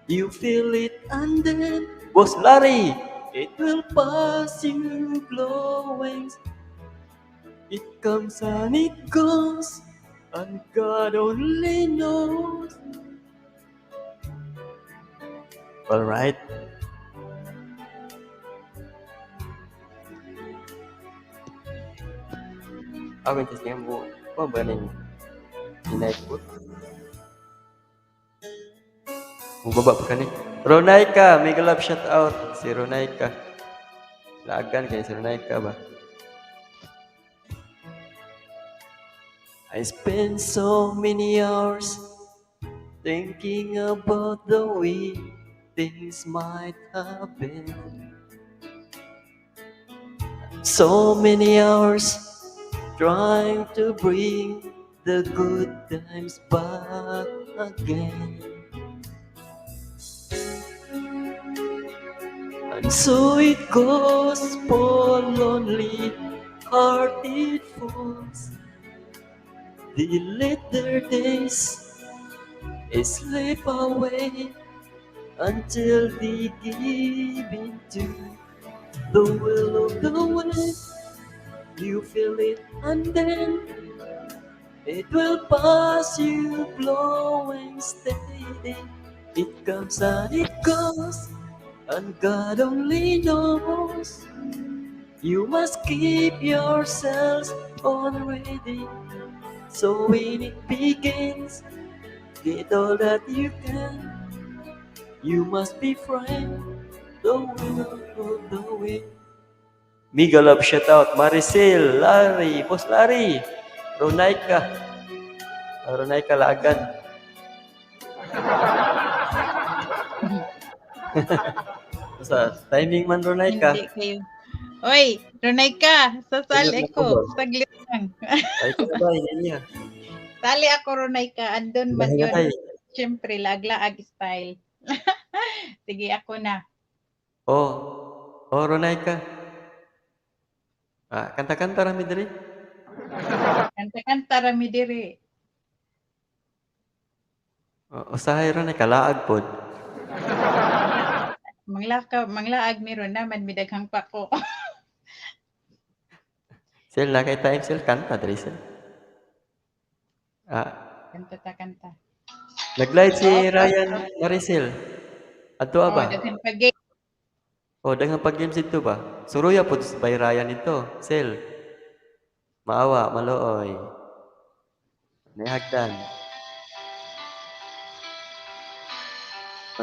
You feel it and then, Boss Larry, it will pass you blowing. It comes and it goes, and God only knows. Alright. Ako yung tisingin mo. Ano ba rin? Inaik po. Baba pa ka ni. Ronaika, mega love shout out. Si Ronaika. Lagan kayo si Ronaika ba? I spend so many hours thinking about the way things might have been. So many hours trying to bring the good times back again. And so it goes for lonely hearted fools. They let their days slip away until they give into the will of the wind. You feel it and then it will pass you blowing steady. It comes and it goes, and God only knows. You must keep yourselves on ready. So when it begins, get all that you can. You must be friend, the will of the wind. Mega love shout out, Maricel, Larry, Boss Larry, Ronaika, Ronaika Lagan. Sa timing man Ronaika. Hindi kayo. Oy, Ronaika, Sunod sasali na ko ba? ko. Saglit lang. Ay, ko ba, hindi niya. Sali ako, Ronaika. Andun man Hinay yun. hinay. Siyempre, laglaag style. Sige, ako na. Oh, Ronaika. Kanta-kanta rami diri. Kanta-kanta rami diri. Usahay Ronaika, laag pod. Manglaag meron naman midaghang pa ko. Sel na kay time sel kanta diri sel. Kanta ta kanta. Nag-live si Op, op, Ryan op. Maricel. Adto Oh, ba? daghan pa game. Daghang pag-games dito ba? Suruya pod by Ryan ito. Sel. Maawa, malooy. Nihagdan.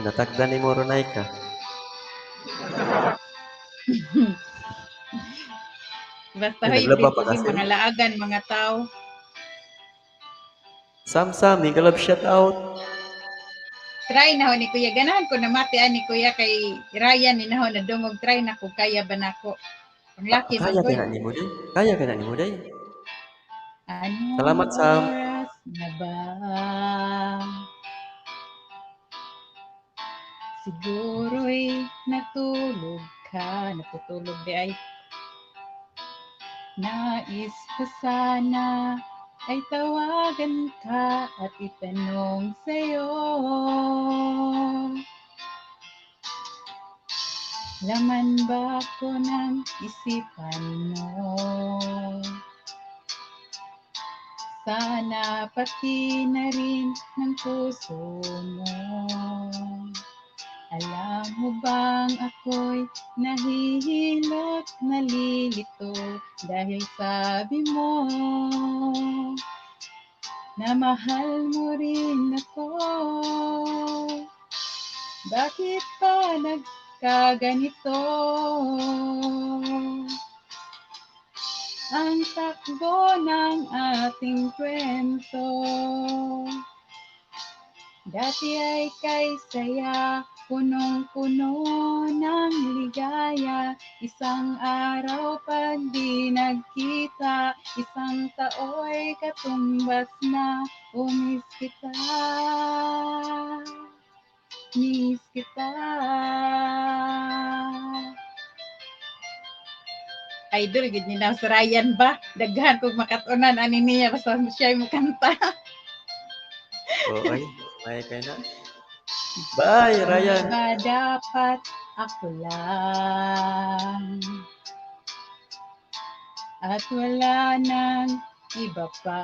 Natagdan ni mo Ronaika. Basta Ay, hoy, naglaba pa busy kasi. mga laagan, mga tao. Sam, mega love shout out. Try na ho ni Kuya. Ganahan ko na matian ni Kuya kay Ryan ni naho na dungog. Try na ko, kaya ba na ko. Ang laki man Kaya ko. ka na ni mo day. Kaya ka na ni mo day. Anong Salamat, Sam. oras na ba? Siguro'y natulog ka. Natutulog di ay. Nais ko sana ay tawagan ka at itanong sa'yo. Laman ba ko ng isipan mo? Sana pati na rin ng puso mo. Alam mo bang ako'y nahihilot, nalilito dahil sabi mo na mahal mo rin ako. Bakit pa nagkaganito? Ang takbo ng ating kwento. Dati ay kay saya, punong-puno ng ligaya. Isang araw pag di nagkita, isang tao'y katumbas na. Miss kita, miss kita. Idol, gid ni sa Ryan ba? Daghan kog makatunan ani niya basta siya mo kanta. Ay, may kay na. Bye, Di Ryan. ba dapat ako lang at wala nang iba pa?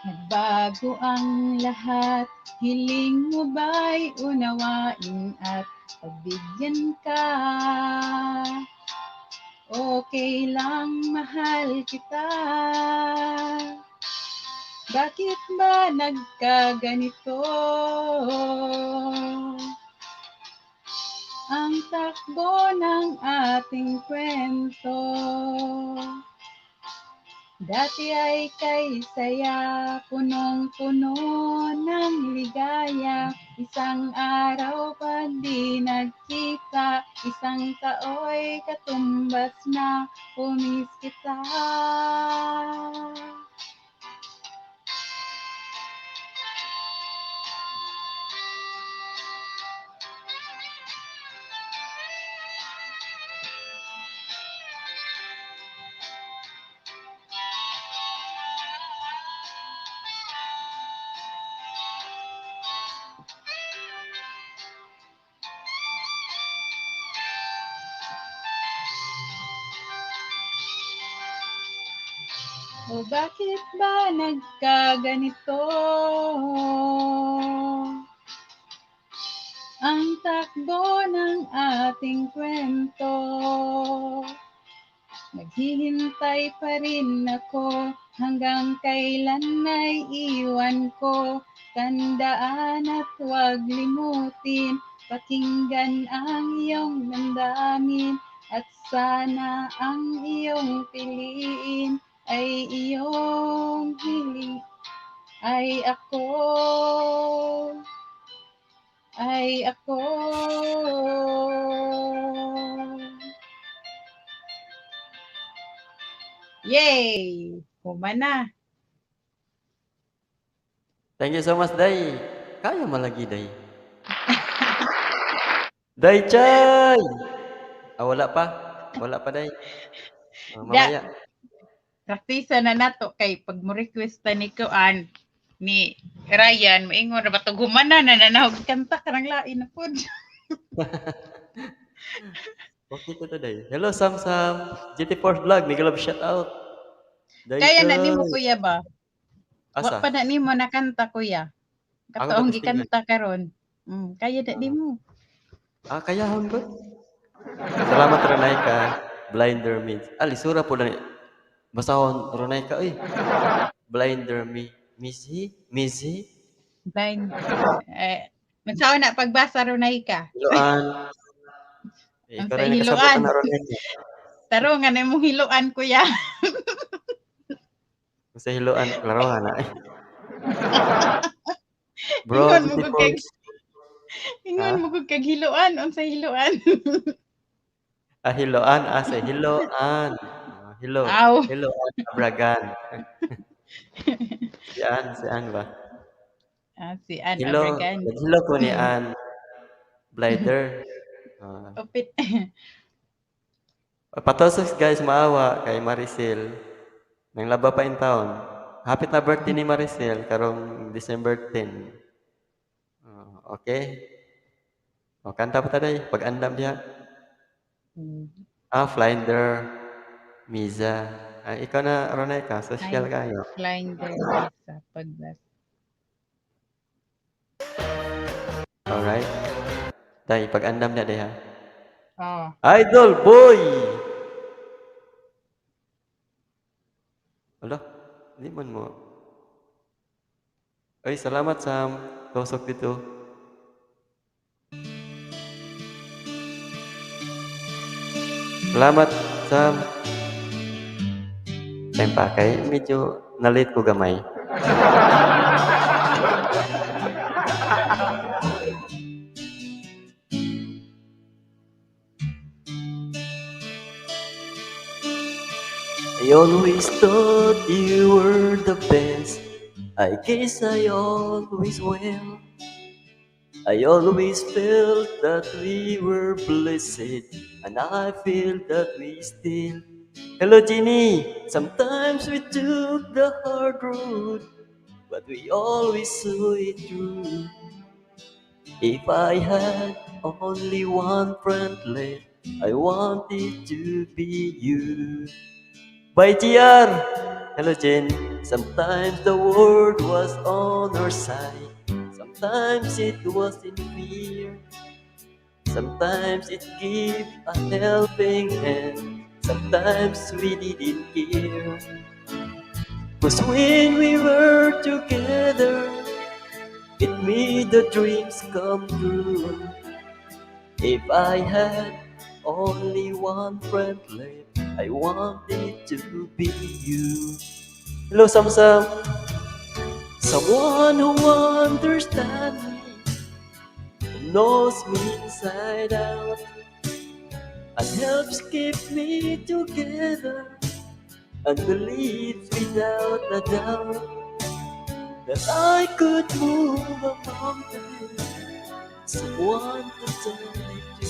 Nagbago ang lahat, hiling mo ba'y unawain at pagbigyan ka? Okay lang, mahal kita. Bakit ba nagkaganito? Ang takbo ng ating kwento. Dati ay kay saya, punong-puno ng ligaya. Isang araw pag di nagkita, isang tao'y katumbas na pumis kita. O bakit ba nagkaganito? Ang takbo ng ating kwento. Naghihintay pa rin ako hanggang kailan ay iwan ko. Tandaan at huwag limutin, pakinggan ang iyong damdamin at sana ang iyong piliin ay iyong hiling ay ako ay ako. Yay! Humana. Thank you so much, Day. Kaya malagi, Day. Day Chay! Wala pa? Wala pa, Day. Mamaya. Praktisa na nato kay pag mo request ni Kuan ni Ryan, maingon ra ba to gumana na nanahog kanta karang lain na pud. Okay ko to, Day. Hello, Sam Sam. GT Force Vlog. Miguel of shout out. Day Kaya na Chay. nimo kuya ba? Wa Asa? pa na nimo nakanta kuya. Ako Katoong testingan. gikanta karon. Kaya na nimo. Kayahan ba? Salamat, Ranay ka. Blinder means. Lisura po na. Basahon, Ranay ka. Blinder me. Missy? Missy? Blind. Unsaon na pagbasa runay ka? Hiloan. Ang Ikaw sa rin nakasabot hiluan. na Ranay ka. Tarungan na imong hiluan kuya. Sa hiloan, klaro nga na. Bro, Ingon mo GT kog kag Force. ingon mo kog kag hiluan unsa hiluan? Hiloan. Sa hiloan. Hilo. Aw. Hiloan. Abragan. Si An ba? Si Ann Hilo. Abragan. Naghilo ko ni Ann. Blinder. Upit. Patosos guys, maawa kay Maricel. Nang laba pa in town. Hapit na birthday ni Maricel karong December 10. Okay? Kanta pa taday pag andam diha. Flinder. Miza. Ikaw na Ronay ka, social kayo. Blinder sa pagbasa. Alright. Tay, pag andam na diha. Idol boy! Ala, di man mo. Salamat Sam. Tusok dito. Salamat Sam. Time pa kay medyo na-late ko gamay. I always thought you were the best. I guess I always will. I always felt that we were blessed, and I feel that we still. Hello, Ginny. Sometimes we took the hard road, but we always saw it through. If I had only one friend left, I wanted to be you. By TR! Hello, Jen. Sometimes the world was on our side. Sometimes it was in fear. Sometimes it gave a helping hand. Sometimes we didn't care. 'Cause when we were together, it made the dreams come true. If I had only one friend left, I wanted to be you. Hello, Sam Sam. Someone who understands me, who knows me inside out, and helps keep me together, and believes without a doubt that I could move a mountain. Someone to tell me to.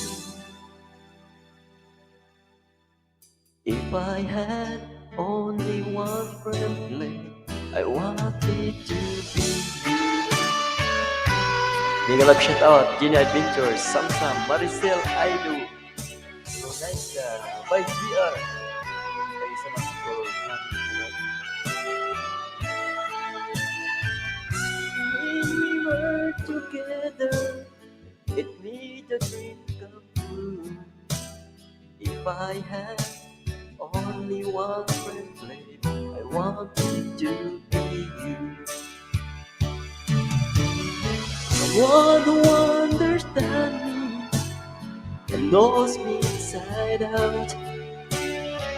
If I had only one friend left, I wanted to be you. Mega love shout out, Gina Adventures, Samsam, Maricel, Aidu, Ronaika, by GR. Thank you so much for when we were together, it made the dream come true. If I had only one friend left, I wanted to be you. Someone who understands me and knows me inside out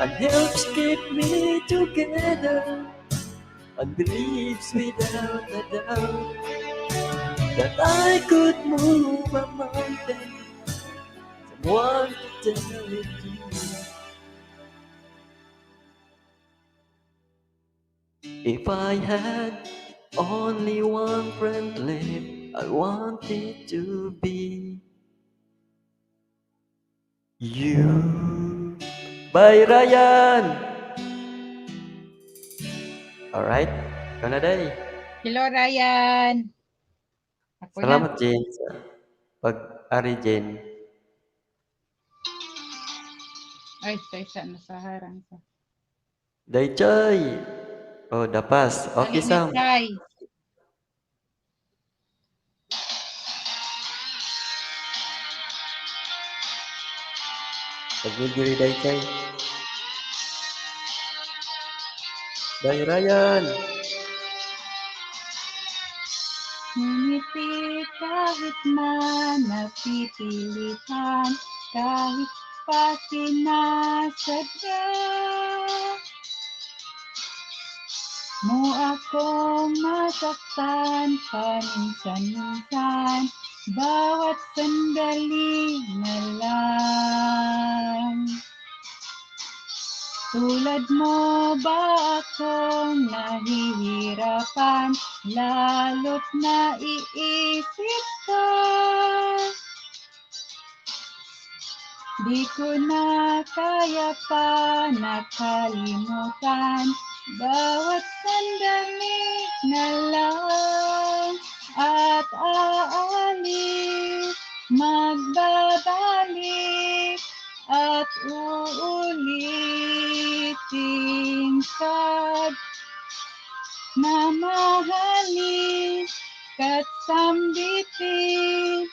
and helps keep me together and believes without a doubt that I could move a mountain. Someone to tell it to. If I had only one friend left, I wanted to be you. Bye, Ryan! Alright, ikaw na day. Hello, Ryan. Ako na. Salamat, Jen, sa pag-ari, Jen. Ay, isa na sa harang sa. Day, Choy! Oh, dapas. Okay, Dali ni Sam. Try. Pag-diri, Day, Choy. Day, Ryan! Ngumiti kahit man napipilitan, kahit pa sinasadya mo akong masaktan paminsan-minsan, bawat sandali na lang. Tulad mo ba akong nahihirapan, lalo't naiisip ka? Di ko na kaya pa nakalimutan, bawat sandali na lang at aalis, magbabalik at uulitin ka na mahalin ka't sambitin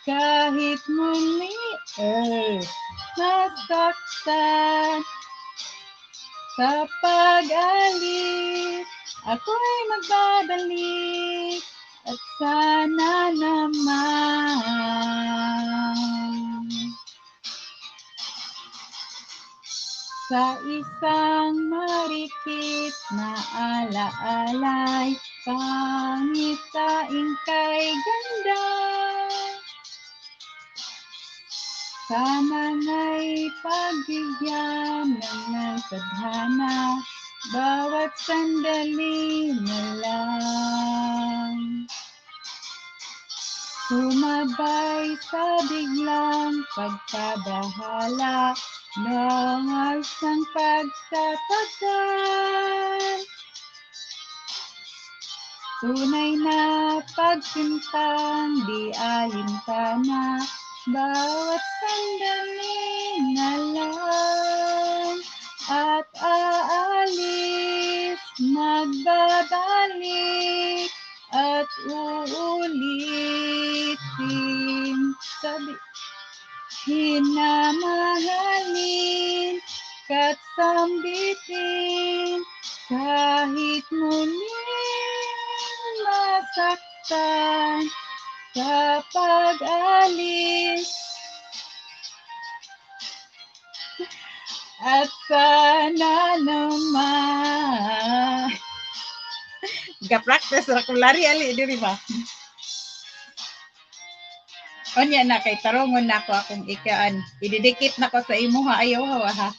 kahit muli nasaktan sa pag-alis. Ako'y magbabalik at sana naman sa isang marikit na alaalay, pangitain kay ganda. Sana nga'y pagbigyan ng tadhana, bawat sandali na lang. Sumabay sa biglang pagkabahala ng isang pagtatagal. Tunay na pagpintang di alintana, bawat sandali na lang at aalis, magbabalik at uulitin. Sabi, hinamahalin ka't sambitin kahit muling masaktan sa pag-alis. At sana naman ga-practice ra ko lari ali diri ba. Onya na kay tarongon na ako akong ikaan. Ididikit na ko sa imo ha, ayaw ha.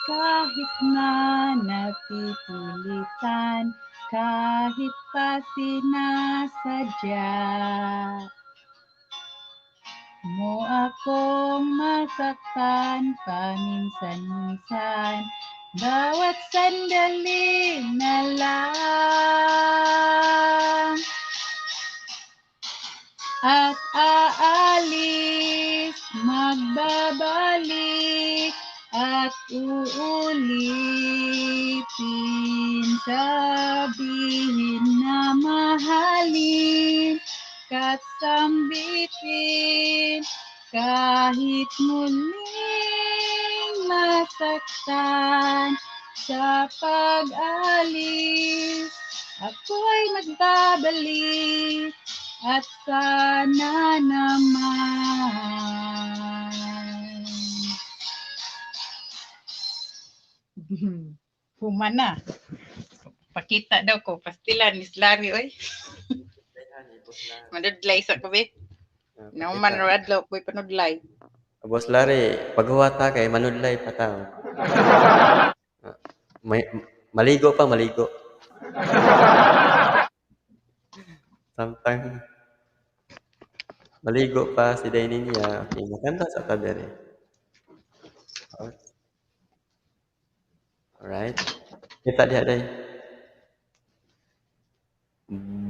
Kahit na napipilitan, kahit pa sinasadya mo akong masaktan paminsan-minsan, bawat sandali na lang at aalis, magbabalik at uulitin, sabihin na mahalin ka't sambitin kahit muling masaktan sa pag-alis. Ako'y magbabalik at sana naman. Human na. Pakita daw ko. Pastilan, Miss Larry, oy. Manudlay sa kabi. Nauman radlaw ko'y panudlay. Boss Larry, paghuwata kay manudlay pa tao. Maligo pa, maligo. Samtang maligo pa si Dainin niya. Okay, maganda sa tabere. Alright. Kita dia day.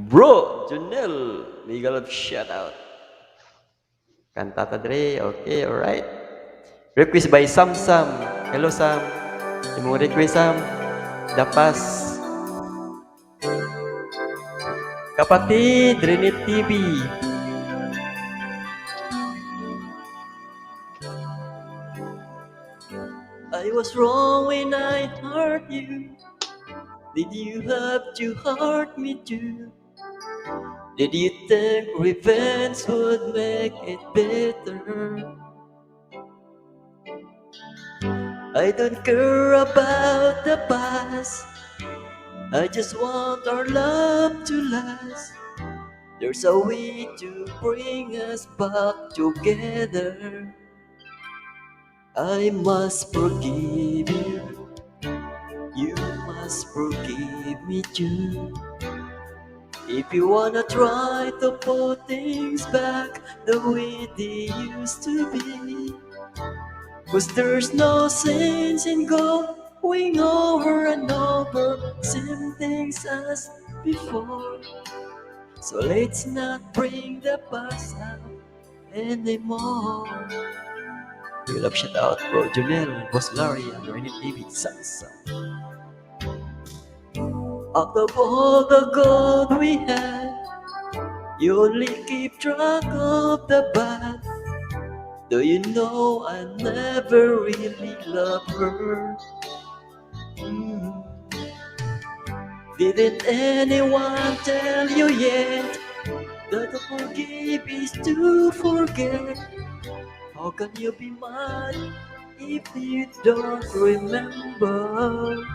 Bro, Junel, mega love shout out. Kanta Dre, okay, alright. Request by Sam Sam. Hello Sam. Imong request Sam. Dapas. Kapatid, Renit TV. I was wrong when I hurt you. Did you have to hurt me too? Did you think revenge would make it better? I don't care about the past. I just want our love to last. There's a way to bring us back together. I must forgive you. You must forgive me too. If you wanna try to put things back the way they used to be, 'cause there's no sense in going over and over same things as before. So let's not bring the past up anymore. We love shout out bro Junel, Boss Larry, and Renit TV, Sansa. Out of all the gold we had, you only keep track of the bad. Do you know I never really loved her? Didn't anyone tell you yet That to forgive is to forget. How can you be mad if you don't remember?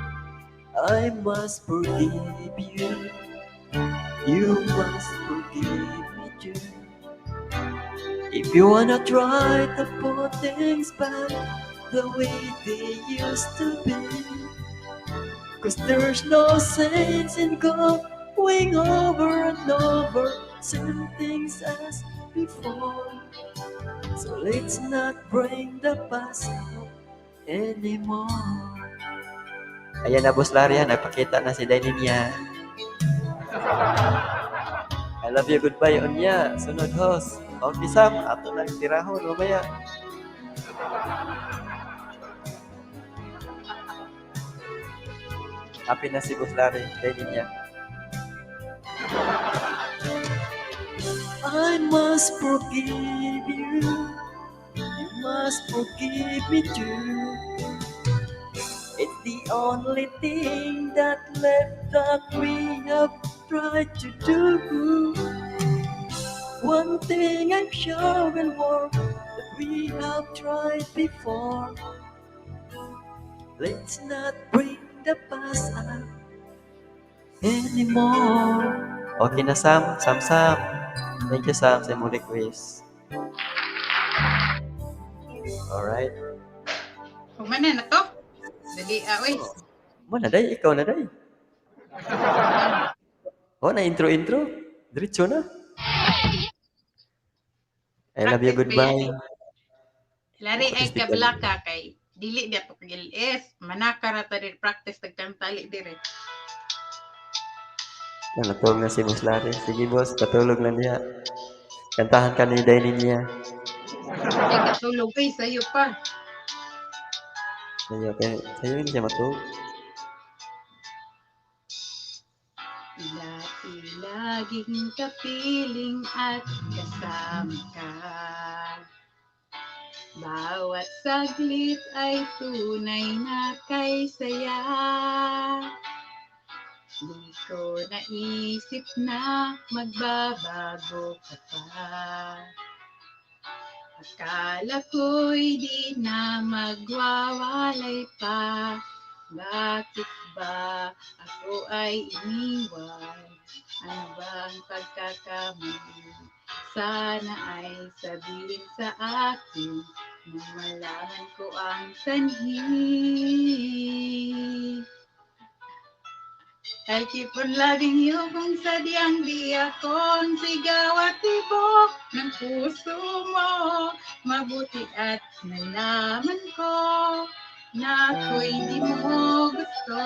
I must forgive you. You must forgive me too. If you wanna try to put things back the way they used to be, 'cause there's no sense in going over and over same things as before. So let's not bring the past up anymore. Ayan na, Boss Larry, nagpakita na si Dainin niya. I love you, goodbye, Onya. Sunod host. Okay, Sam, ato na tirahon, mamaya. Happy na si Boss Larry, Dainin niya. I must forgive you. You must forgive me too. It's the only thing that left that we have tried to do. One thing I'm sure will work that we have tried before. Let's not bring the past up anymore. Okay na, Sam. Sam. Thank you, Sam, sa mong request. Alright. Kumana na to. Dali, oy. Mo na, day. Ikaw na, day. Oh, na intro. Diretso na. I love you, goodbye. Lari ay kablaka kay dili dia to kagil-es. Manaka ra ta dir practice tagkantali dire. Natulog na si Boss Larry. Sige, boss, patulog lang niya. Kantahan ka ni Dainin niya. Ay katulog kay sayo pa. Sa'yo hindi siya matulog. Laging kapiling at kasama ka. Bawat saglit ay tunay na kay saya. Di ko naisip na magbabago ka pa. Akala ko'y di na magwawalay pa. Bakit ba ako ay iniwan? Ano ba ang pagkakamali? Sana ay sabihin sa akin nang malaman ko ang sanhi. I keep on loving you kung sadyang di akong sigaw at tibok ng puso mo. Mabuti at nalaman ko na ako'y di mo gusto.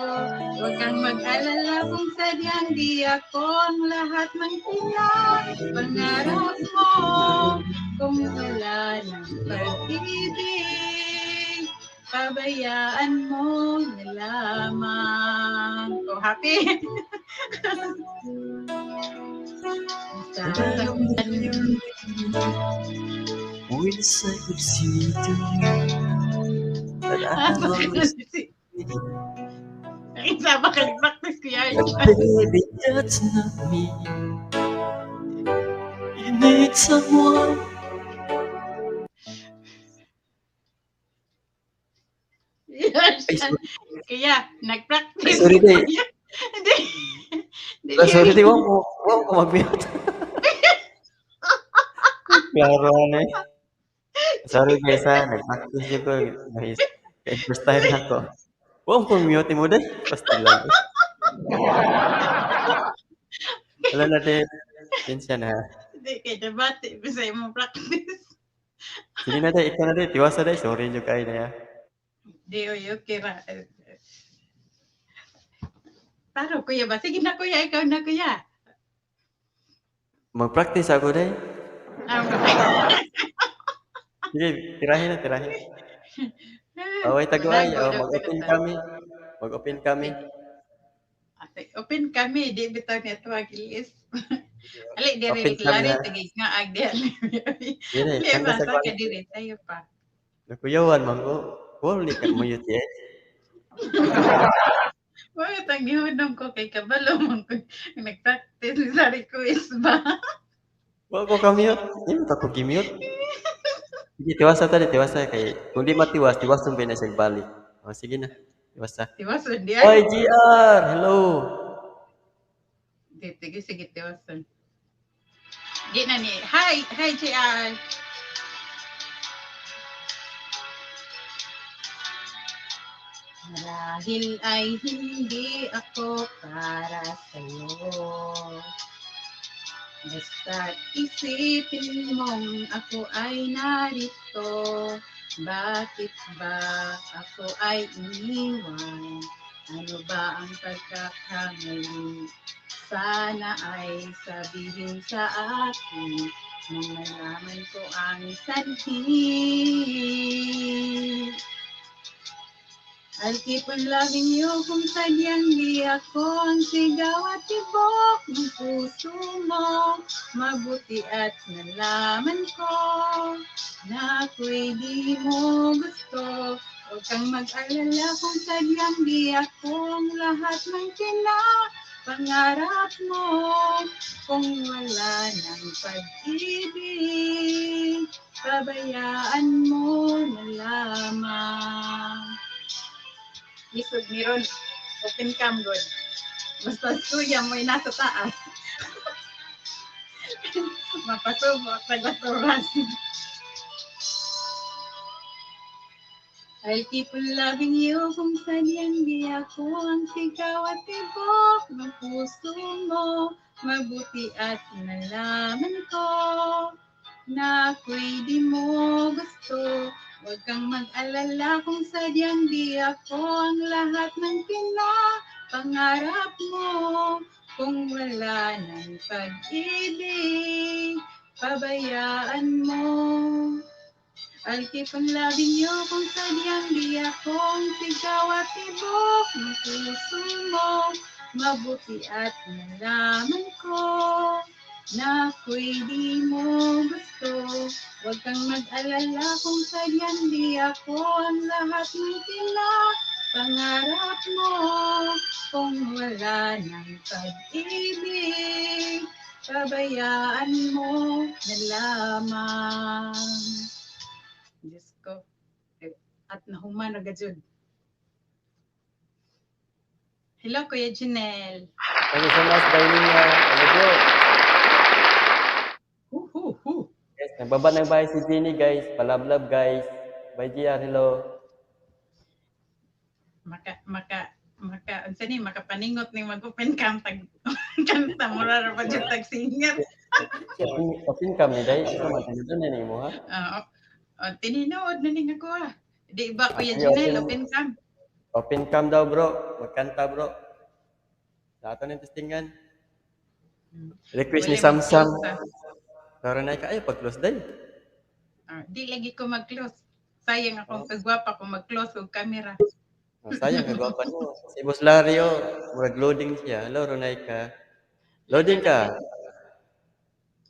Huwag kang mag-alala kung sadyang di ako ang lahat ng pangarap mo. Kung wala ng pag-ibig, pabayaan mo na lamang. Oh, happy! Wish I could see to you. But I always Isa ba practice ko yan? baby, that's not me. You need someone. Kaya, nag-practice. Sorry, day. Hindi. Sorry, day. Wag ko mag-mute. Klaro na eh. Sorry guys ha, nag-practice ko. First time na ko. Wag ko mute mo day. Basta lang. Wala na din. Pinsya na. Hindi, kaya debate. Bisa mo practice. Sige na day, ikaw na day. Tiwasa day. Sorry nyo kayo na ya. Di, okay ra. Taro, kuya ba? Sige na, kuya. Ikaw na, kuya. Mag-practice ako day. Sige, tirahin na. Away taguay. Mag-open kami. Open kami. Di bitaw niya ito agilis. Ali, di Open rin. kami Lari, na. tagig nga. Agdi, ali. Sige, Di tangga ba? sa Sa kwan. ka di rin. Tayo pa. Nakuyawan, mangko. Wala ka mo yun eh. Bakit ang gihunong ko kay Kabalo mong nag-practice sa request ba? Wa ko ka-mute. Hindi mo ko gi-mute. Sige, tiwasa tadi, tiwasa kay kung di matiwas, tiwason ba na siya balik. Oh, sige na. Tiwasa. Tiwason di ay. Oy, GR! Hello! Sige, sige, tiwason. Di na ni. Hi, hi, JR. Marahil ay hindi ako para sa'yo. Basta't isipin mong ako ay narito. Bakit ba ako ay iniwan? Ano ba ang pagkakamali? Sana ay sabihin sa akin nang malaman ko ang sanhi. I'll keep on loving you kung sadyang di ako ang sigaw at tibok ng puso mo. Mabuti at nalaman ko na ako'y di mo gusto. Huwag kang mag-alala kung sadyang di ako ang lahat ng pangarap mo. Kung wala ng pag-ibig, pabayaan mo na lamang. Lisod ni Ron, open cam good. Basta suya mo'y nasa taas. Mapasubo at nagaturas. I'll keep on loving you kung sadyang di ako ang sigaw at tibok ng puso mo. Mabuti at nalaman ko na ako'y di mo gusto. Huwag kang mag-alala kung sadyang di ako ang lahat ng pangarap mo. Kung wala ng pag-ibig, pabayaan mo. I'll keep on loving you kung sadyang di ako ang sigaw at tibok ng puso mo. Mabuti at nalaman ko na ako'y di mo gusto. Huwag kang mag-alala kung sadyang di ako ang lahat ng pangarap mo. Kung wala ng pag-ibig, pabayaan mo na lamang. Diyos ko, at nahuman na gajud. Hello, Kuya Janelle. Thank you so much, Dailia. Hello, bro. Yes, nagbaba ng bahay si Jenny, guys. Palablab, guys. Bye, GR. Hello. Unsa ni makapaningot ning mag-open cam tag kanta mo ra pa jud tag singer. Open cam ni Day. Ito man, tanong na mo, ha? Tininood na ning ako ah. Di ba Kuya Janelle, open cam? Open cam daw, bro. Magkanta, bro. Sa ato ng testingan. Request ni Samsam. Tara na ka, ay, pag-close din. Di lagi ko mag-close. Sayang akong kagwapa kung mag-close og camera. Sayang, kagwapa mo. Si Boss Lario, mag-loading siya. Hello, Ronaika. Loading ka.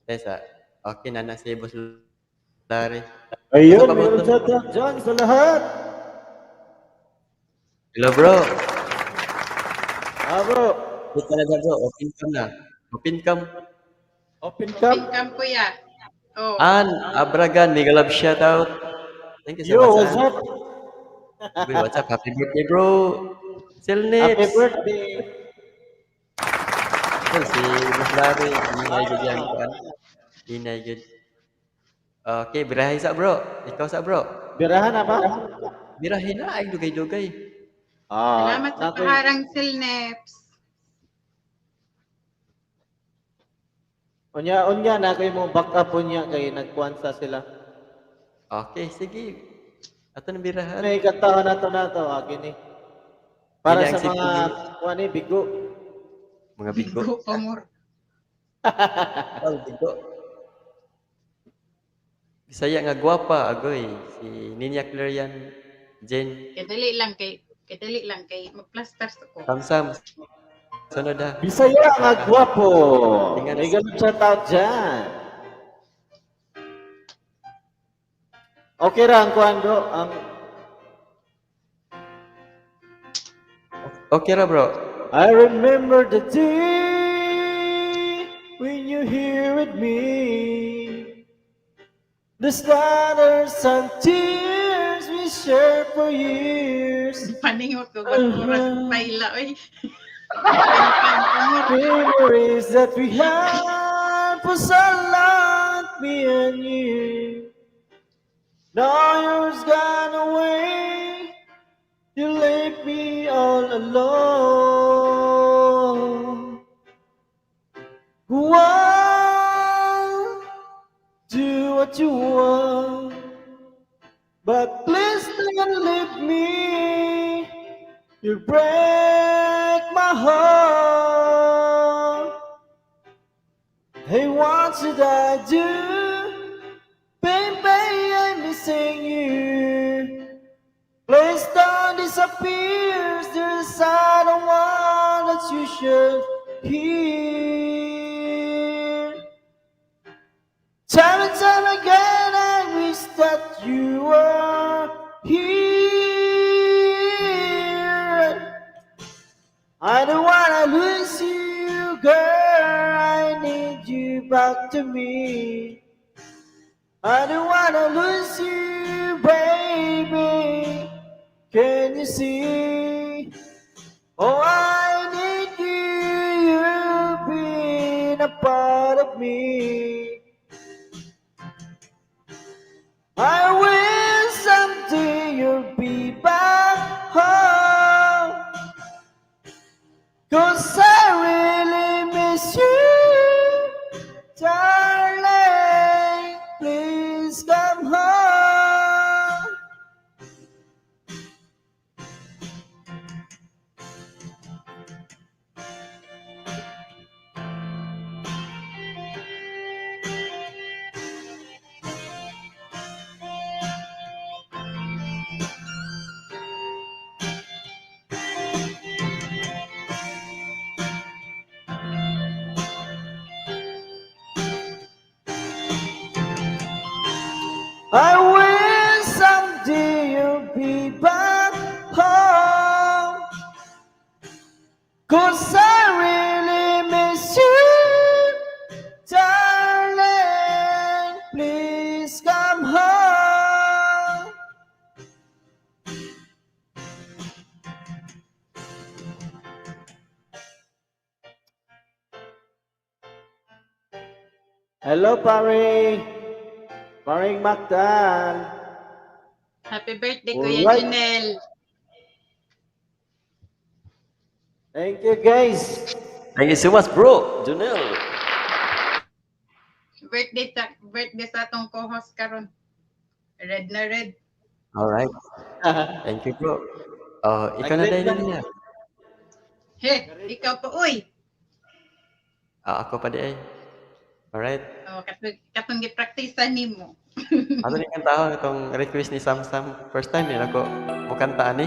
Tessa, okay na si Boss Larry. Ayun, meron shout out dyan sa lahat. Hello, bro. Bro. Ito na bro, open cam na. Open cam. Open cam. Open cam Kuya. Oh. Abragan, mega love shout out. Thank you so Yo, much. what's up? What's up? Happy birthday, bro. Silnips. Happy birthday. Oh, si Boss Larry. Ingay good yan. Ingay good. Okay, birahe sa bro. Ikaw sa bro. Birahan na ba? Birahe na. Ay, dugay-dugay. Salamat sa paharang Silneps. Unya na kayo mo back up unya kay nagkuansa sila. Okay, sige. Ato na birahan. May kantahan na to akin eh. Para sa mga kuan eh, bigo. Mga bigo. Bigo pamor. Oh, bigo. Bisaya nga gwapa agoy si Ninya Clarian Jen. Kadali lang kay mag-plaster ko. Samsam. Sunod ha. Bisaya nga gwapo. May ganun shout out dyan. Okay ra ang kuan bro. Okay ra bro. I remember the day when you here with me. the splatters and tears we shared for years. Paningot ko oras paila oy. Pangpangkumot. Memories that we had for so long, me and you. Now yours gone away, you left me all alone. Go on, do what you want, but please don't leave me. You break my heart. Hey, what should I do? Baby, I'm missing you. Please don't disappear. There's another one that you should hear. Time and time again, I wish that you were here. I don't wanna lose you, girl. I need you back to me. I don't wanna lose you, baby. Can you see? Oh, I need you. You've been a part of me. I wish someday you'll be back home. 'Cause I really miss you, darling. Please come home. I wish someday you'll be back home. 'Cause I really miss you, darling. Please come home. Hello, Pari. Paring Mactan. Happy birthday, Kuya Alright. Junel. Thank you, guys. Thank you so much, bro. Junel. Birthday sa atong co-host karon. Red na red. Alright. Thank you, bro. Oh, ikaw na Nag-red din lang. niya. He, ikaw pa uy. Ako pa di ay. Alright. Oh, katong gi-practicean nimo. Ano ni kanta itong request ni Sam Sam. First time din ako mukanta ni.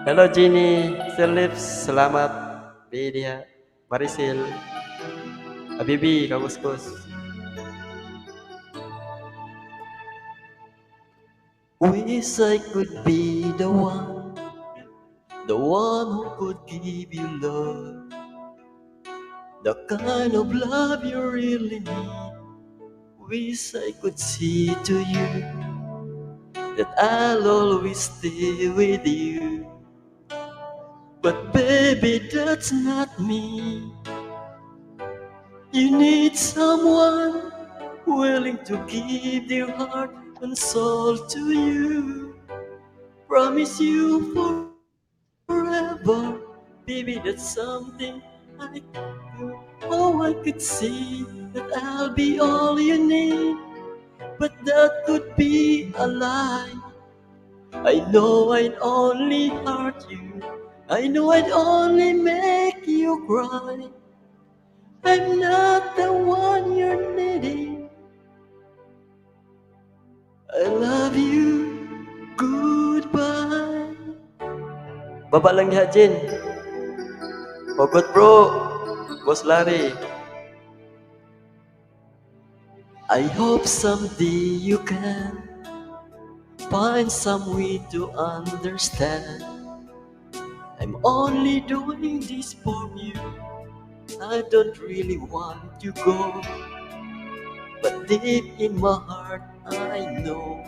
Hello Jeannie, Selips, salamat. Lydia, Maricel, Abibi, kakuskus. Wish I could be the one who could give you love, the kind of love you really need. Wish I could see to you that I'll always stay with you. But baby, that's not me. You need someone willing to give their heart and soul to you. Promise you forever, baby, that's something I could do. Oh, I could see that I'll be all you need, but that could be a lie. I know I'd only hurt you. I know I'd only make you cry. I'm not the one you're needing. I love you. Goodbye. Baba lang niya, Jin. Pagod bro. Boss Larry. I hope someday you can find some way to understand. I'm only doing this for you. I don't really want you go, but deep in my heart I know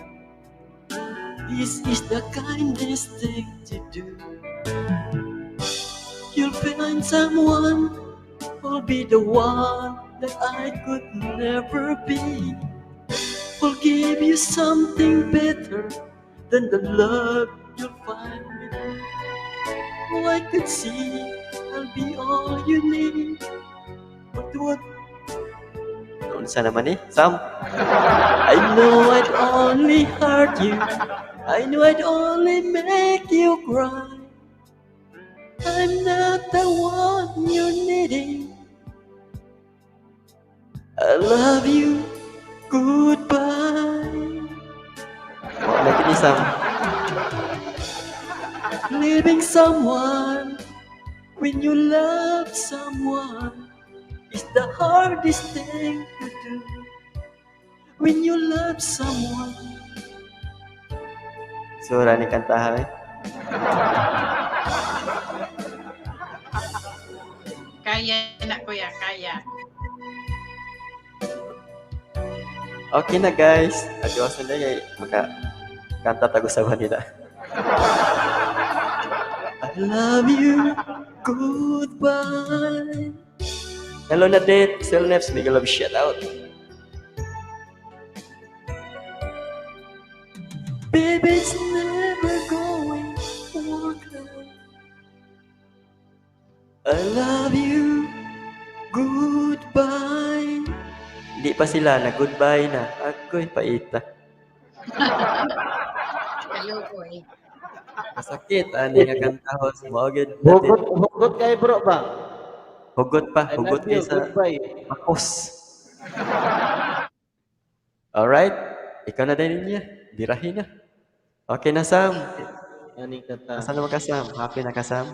this is the kindest thing to do. You'll find someone who'll be the one that I could never be. Will give you something better than the love you'll find with me. Oh, I could see I'll be all you need. But what? Noon sa naman Sam? I know I'd only hurt you. I know I'd only make you cry. I'm not the one you're needing. I love you. Goodbye. What lagi ni Sam? Leaving someone when you love someone is the hardest thing to do. When you love someone. Sura ni kantahan Kaya na kuya, kaya. Okay na guys. Adios na kay kanta tago sa nila. I love you. Goodbye. Hello Nadette. Still Neps. Big love shout out. Baby, it's never going to work out. I love you. Goodbye. Hindi pa sila na goodbye na. Ako'y paita. Hello boy. Masakit. Ani nga kantahos. Mawagid Hugot, natin. hugot kay bro ba? Hugot pa. I Hugot love you, kayo sa goodbye. makos. Alright. Ikaw na din niya. Birahin na. Okay na, Sam. Ani kata. Asa naman ka, Sam? Happy na ka, Sam?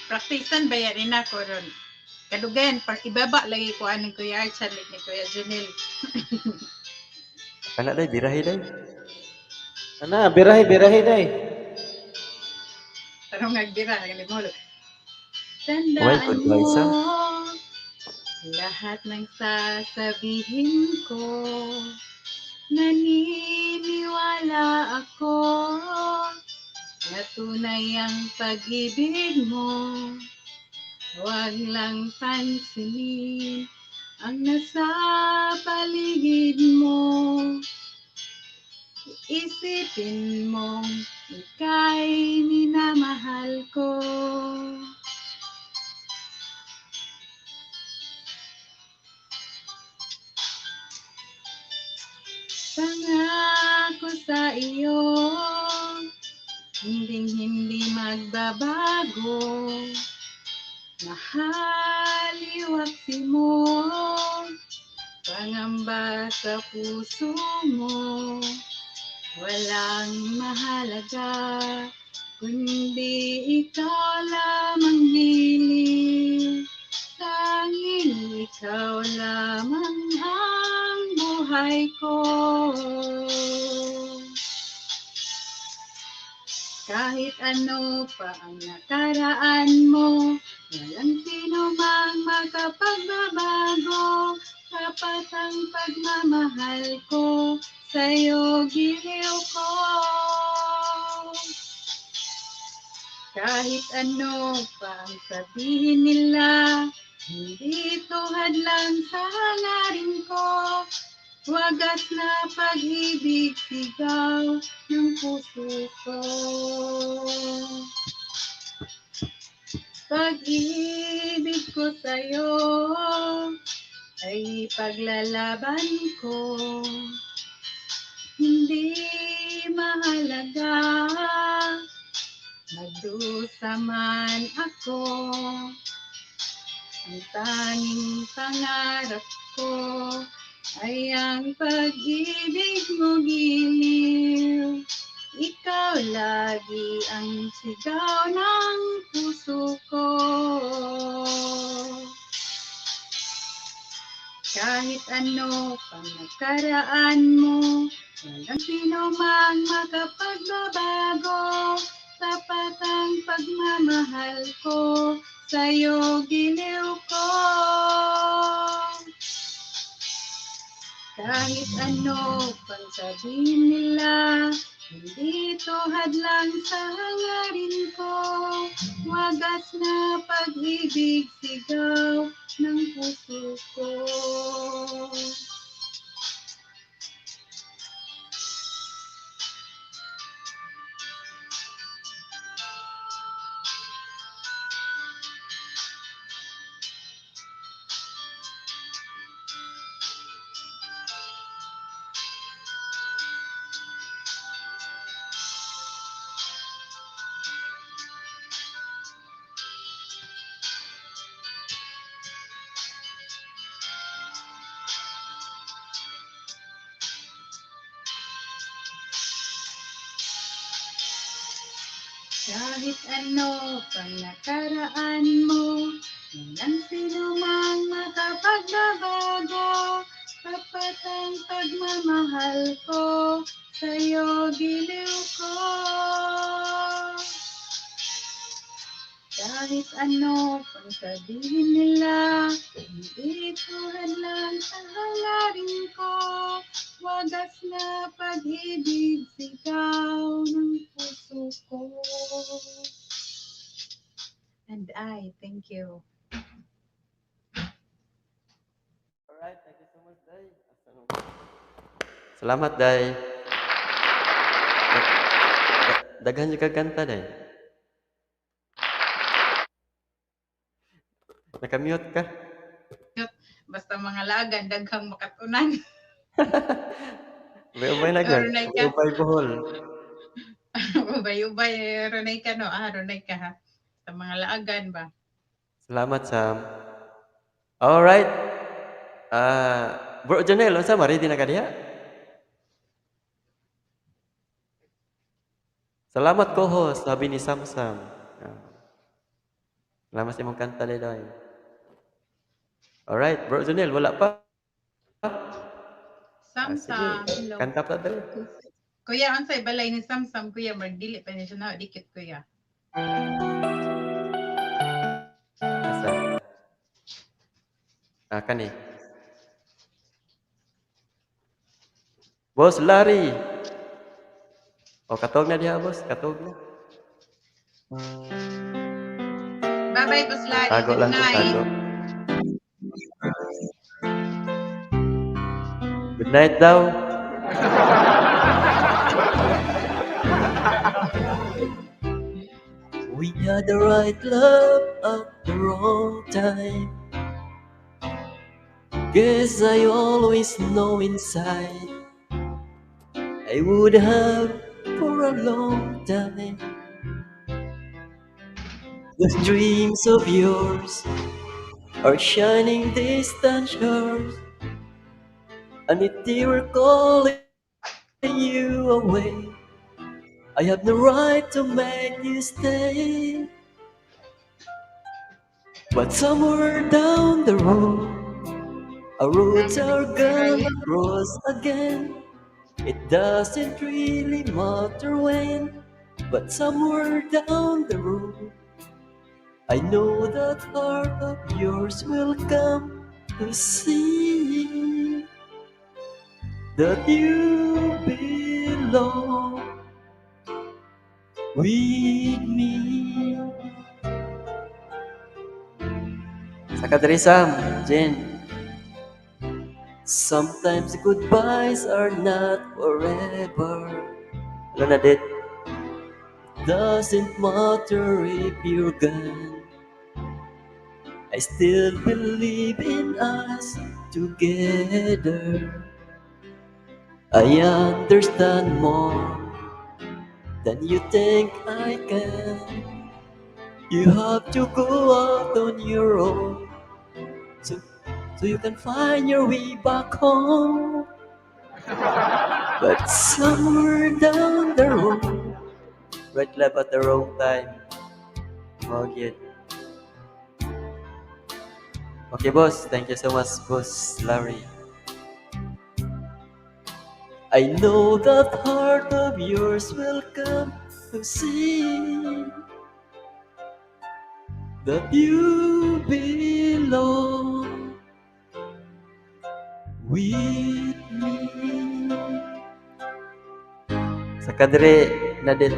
Praktisan ba yan ina ko ron? Kadugan, pag ibaba lagi ko anong Kuya Archan ni Kuya Junel. Kana day, birahin day. Ana, birahi day. Tarong nagbira, naglimolo. Well, Tandaan goodbye, mo, Sam. lahat ng sasabihin ko, naniniwala ako, na tunay ang pag-ibig mo. Huwag lang pansinin ang nasa paligid mo. Isipin mong ika'y minamahal ko. Pangako sa iyo, hindi magbabago. Mahaliwaksi mo, pangamba sa puso mo. Walang mahalaga, kundi ikaw lamang hiling. Tanging ikaw lamang ang buhay ko. Kahit ano pa ang nakaraan mo, walang sino mang makapagbabago. Tapat ang pagmamahal ko, sa'yo giliw ko. Kahit ano pa ang sabihin nila, hindi ito hadlang sa hangarin ko. Wagas na pag-ibig, sigaw ng puso ko. Pag-ibig ko sa'yo ay paglalaban ko. Hindi mahalaga, magdusa man ako. Ang tanging pangarap ko ay ang pag-ibig mo giliw. Ikaw lagi ang sigaw ng puso ko. Kahit ano pang nakaraan mo, walang sino mang makapagbabago. Tapat ang pagmamahal ko, sa'yo giliw ko. Kahit ano pang sabihin nila, hindi to hadlang sa hangarin ko. Wagas na pag-ibig sigaw ng puso ko. Kahit ano pang nakaraan mo, walang sino mang makapagbabago. Tapat ang pagmamahal ko, sa'yo giliw ko. Kahit ano pang sabihin nila, hindi tulad lang sa hangarin ko. Wagas na pag-ibig sigaw ng puso ko. And I thank you. Alright, thank you so much, Day. Salamat, Day. Daghan juga kanta, Day. Nakamute ka? Basta mga lagan, daghang makatunan. Ubay-ubay na gan. Runay ka. Ubay buhol. Ubay-ubay, runay ka no? Runay ka ha. Sa mga laagan ba? Salamat, Sam. Alright. Bro Janel, unsa ready na ka diha? Salamat co-host, sabi ni Sam Sam. Salamat sa imong kanta, Day. Alright, Bro Janel, wala pa? Samsam, sige. hello. Kanta pa, Day. Kuya, ang sa ibalay ni Samsam, kuya, magdili pa niya siya na, dikit kuya. Asa? Kani. Boss Larry. O, katog na diha, boss. Katog na. Bye-bye, Boss Larry. Tago Good lang ko, night. tago. Good night daw. We had the right love at the wrong time. Guess I always know inside I would have for a long time. Those dreams of yours are shining distant shores, and if they were calling you away, I have no right to make you stay. But somewhere down the road, our roads are gonna cross again. It doesn't really matter when, but somewhere down the road, I know that heart of yours will come to see that you belong with me. Saka diri Sam, Jen. Sometimes goodbyes are not forever. Ano na dit? Doesn't matter if you're gone. I still believe in us together. I understand more than you think I can. You have to go out on your own so you can find your way back home. But somewhere down the road, right left at the wrong time. Okay. Okay, boss. Thank you so much, boss Larry. I know that heart of yours will come to see that you belong with me. Sa kadre na din.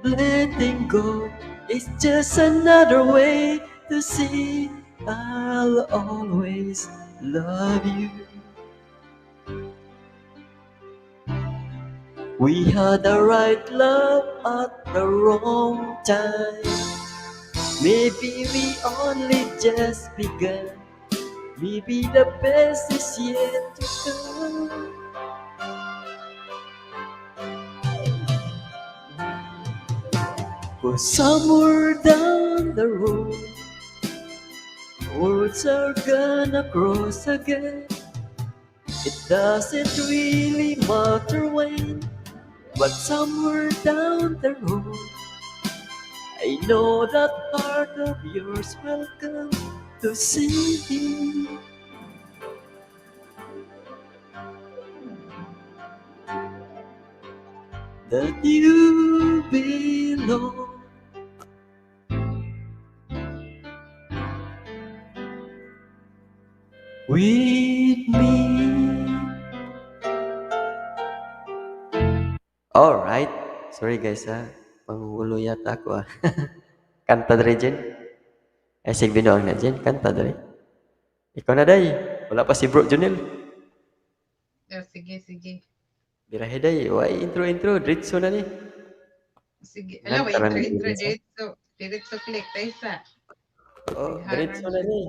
Letting go is just another way to see I'll always love you. We had the right love at the wrong time. Maybe we only just begun. Maybe the best is yet to come. For somewhere down the road, words are gonna cross again. It doesn't really matter when, but somewhere down the road, I know that part of yours will come to see that you belong with me. Alright. Sorry guys ha. Panghulo yata ako ah. Kanta dre Jen. Sig binoang na Jen. Kanta dre. Ikaw na day. Wala pa si Bro Junel. Sige, sige. Birahe day. Why intro. Dritso na ni. Sige. Nan, Alam mo, karon intro, na sa. diretso. Diretso click, tayo sa. Oh, Harang dritso na ni.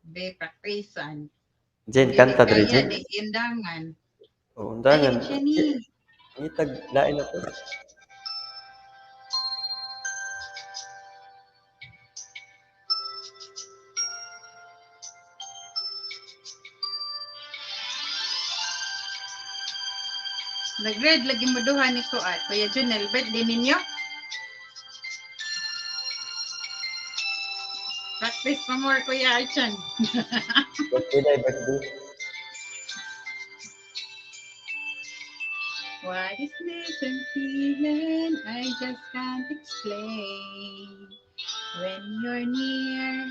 be praktisan. Jen, Hindi kanta dre kaya, Jen. di indangan. Oh, Ay, undangan. siya ni. Itag lain ako. Nag-red lagi mo duha ni Kuat. Kuya Junel, birthday ninyo? Practice pa more, Kuya Archan. Birthday day, birthday. What is this I'm feeling? I just can't explain. When you're near,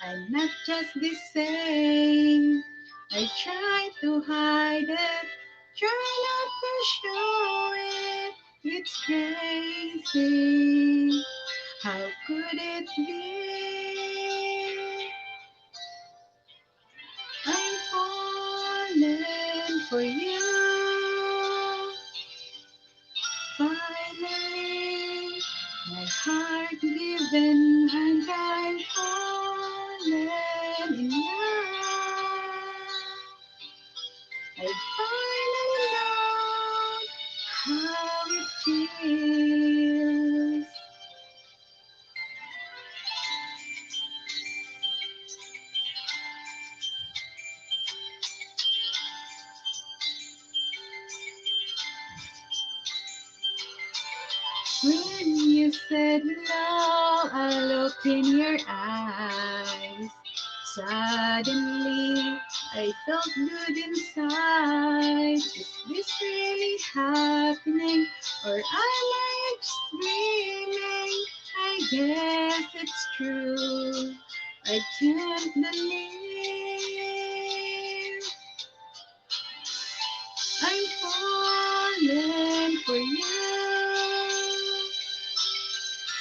I'm not just the same. I try to hide it, try not to show it. It's crazy. How could it be? I'm falling for you. Finally, my heart given and I'm falling in love. I finally know how it feels. When you said hello, I looked in your eyes. Suddenly, I felt good inside. Is this really happening, or am I just dreaming? I guess it's true. I can't believe I'm falling for you.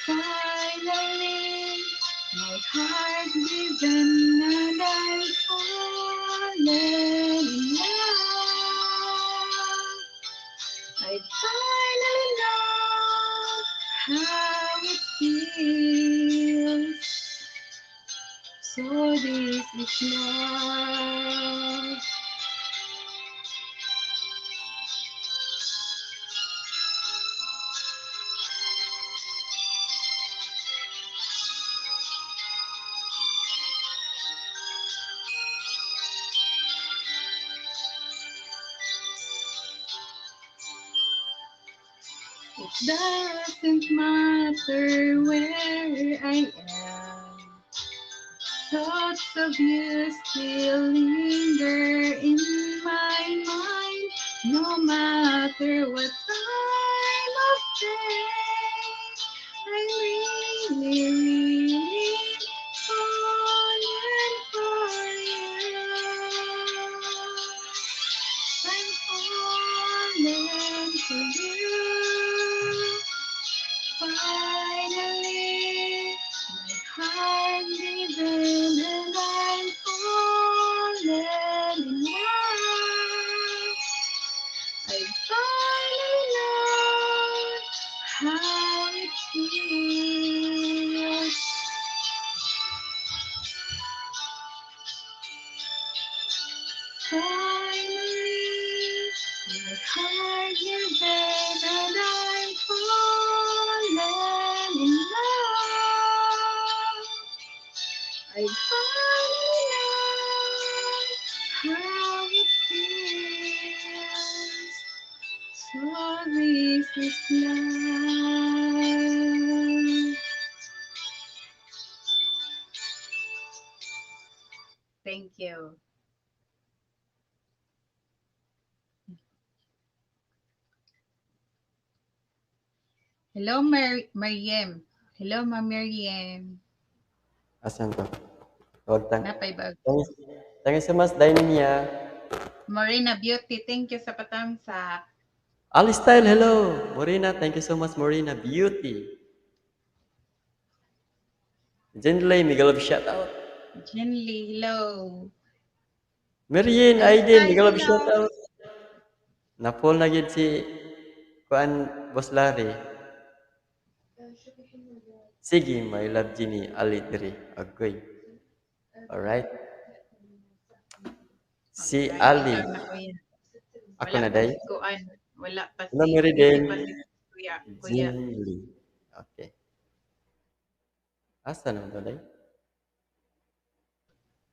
Finally, my heart given and I'm falling in love. I finally know how it feels. So this is love. It doesn't matter where I am. Thoughts of you still linger in my mind. No matter what time of day, I'm really falling for you. I'm falling how it feels. Finally, your heart you said that I'm falling in love. I finally know how it feels. So this is love. Thank you. Hello, Mariem. Hello, Ma'am Mariem. Asan to? Huwag tang. Napay bag. Thank you so much, Dainia. Morena Beauty, thank you sa patamsak. Ali Style, hello. Morena, thank you so much, Morena Beauty. Jenlay, Miguel of shout out. Jenly, hello. Marian, Ali Aiden, Style, Miguel of hello. shout out. Napol na gid si Kuan Boss Larry. Sige, my love Ginny, Ali diri. Agoy. Alright. Si Ay, Ali. ikaw na kuya. Ako Wala na pa day. si Kuan. Wala pa Hello, si, Meriden. busy pa si kuya. Kuya. Jinli. Okay. Asa naman to day?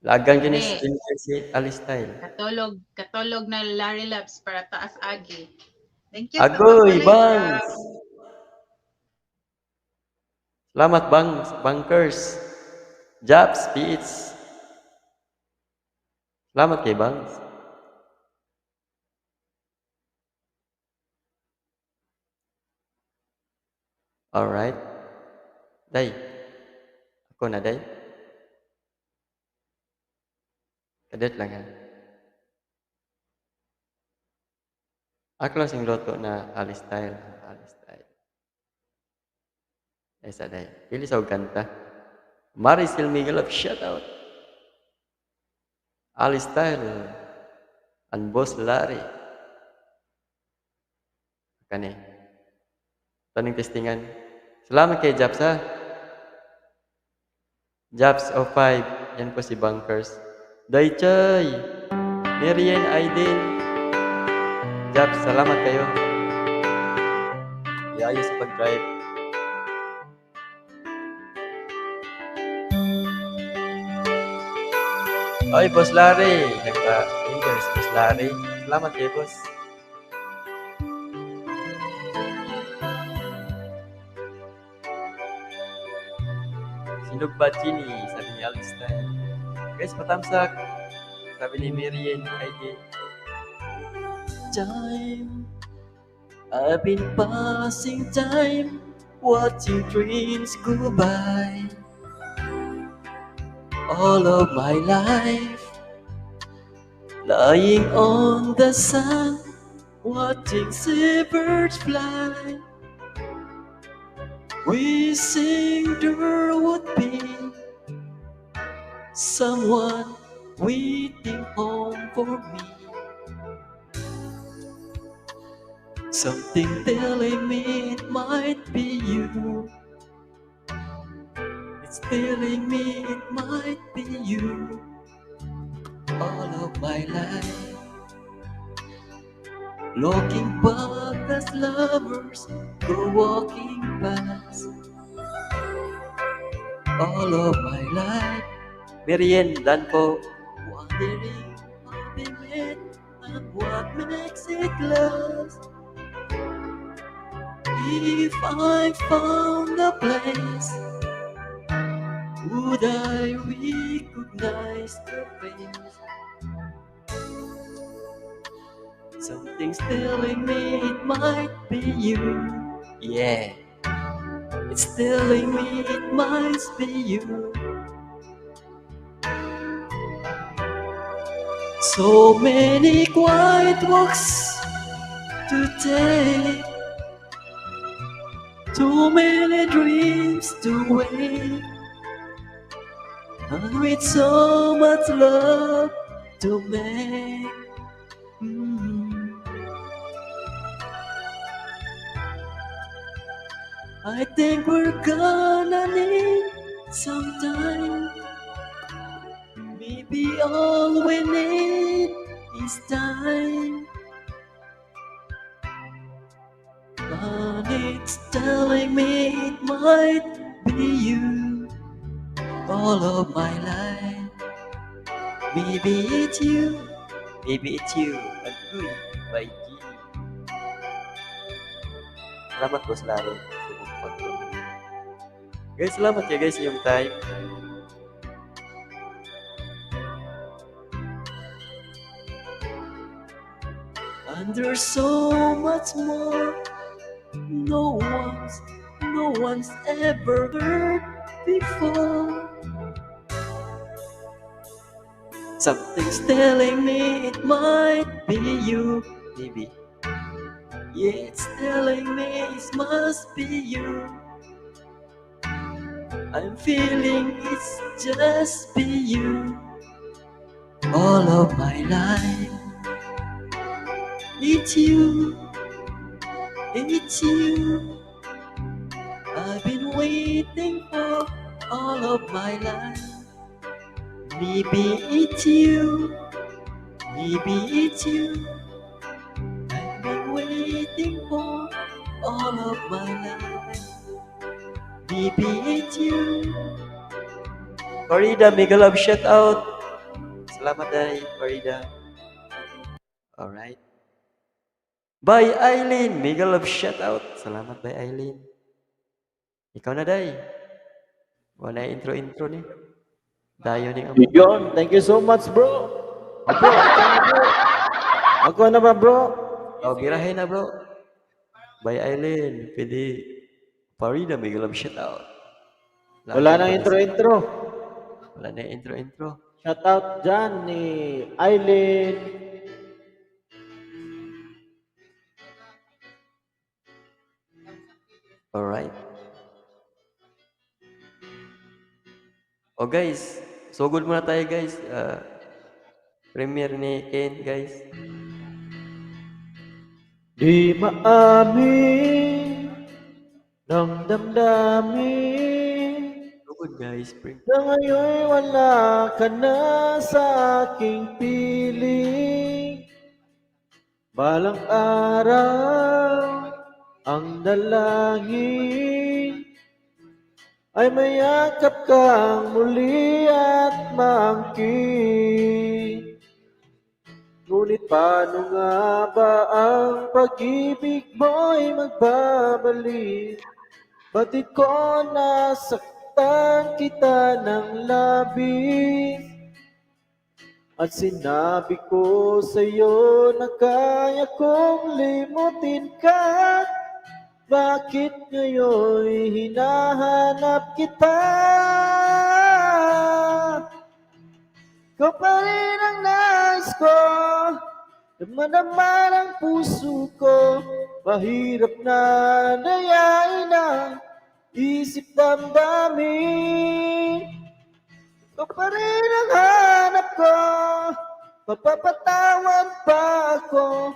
Lagang din Dire, si Ali Style. katulog na Larry Labs para taas agi. Thank you sa Agoy, pagpalay, Bangs. Jab. Salamat, Bangs. Bankers. Jobs, PH. Salamat kay Bangs. Alright. Day. Ako na, day. Kadet lang ha. Ako lang sing loto na Ali Style. Ali Style. Isa day. Pili sa kanta. Maricel Miguel of shout out. Ali Style. And Boss Larry. Kani. Taning testingan. Salamat kay Japs ha. Japs of 5. Yan po si Bunkers. Day Chay. Marian Aiden. Japs, salamat kayo. Iayos sa pag-drive. Oy, Boss Larry. Nagpa-fingers, Boss Larry. Salamat kayo, Boss. Sinug ba, Ginny? Sabi ni Alistair. Guys, patamsak. Sabi ni Marian Aiden. Time, I've been passing time, watching dreams go by. All of my life, lying on the sun, watching seabirds fly. Wishing there would be someone waiting home for me. Something telling me it might be you. It's telling me it might be you. All of my life, looking back as lovers go walking past. All of my life, Marian, dan po, wondering how they met and what makes it last. If I found a place, would I recognize the face? Something's telling me it might be you. Yeah, it's telling me it might be you. So many quiet walks to take, too many dreams to wake, and with so much love to make. I think we're gonna need some time. Maybe all we need is time. But it's telling me it might be you all of my life. Maybe it's you, maybe it's you. Agoy, by G. Salamat Boss Laro sa mong pag-comment. Guys, salamat ya guys yung time. And there's so much more no one's ever heard before. Something's telling me it might be you, maybe. Yeah, it's telling me it must be you. I'm feeling it's just be you all of my life. It's you, it's you. I've been waiting for all of my life. Maybe it's you, maybe it's you. I've been waiting for all of my life. Maybe it's you. Farida, mega love shout out. Salamat day, Farida. Alright. Bye, Eileen. Mega love shout out. Salamat, bye, Eileen. Ikaw na, day. Wala intro-intro ni. Dayo ni amo. Yun, thank you so much, bro. Bro, ako na ba, bro? Oh, birahin na, bro. Bye, Eileen. Pwede. Farida, mega love shout out. Wala nang intro-intro. Wala na intro-intro. Shout out dyan ni Eileen. Alright. Oh guys, so good muna tayo guys. Premiere ni Ken guys. Di maamin ng damdamin So good guys. na ngayon'y wala ka na sa aking piling. Balang araw ang dalangin ay mayakap kang muli at maangkin. Ngunit paano nga ba ang pag-ibig mo'y magbabalik? Batid ko nasaktan kita ng labis at sinabi ko sa'yo na kaya kong limutin ka. Bakit ngayon'y hinahanap kita? Ikaw pa rin ang nais ko, naman ang puso ko. Mahirap na dayain ang isip damdamin. Ikaw pa rin ang hanap ko, mapapatawad pa ako.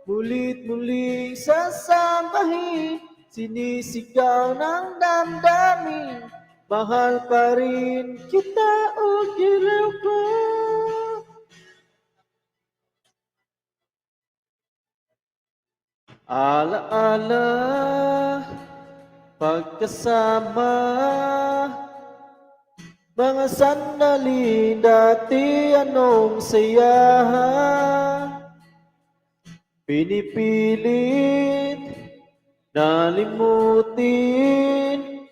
Mulit-muling sasambahin, sinisigaw ng damdamin. Mahal pa rin kita o giliw ko. Alaala, pagkasama, mga sandali dati anong saya. Pinipilit na limutin.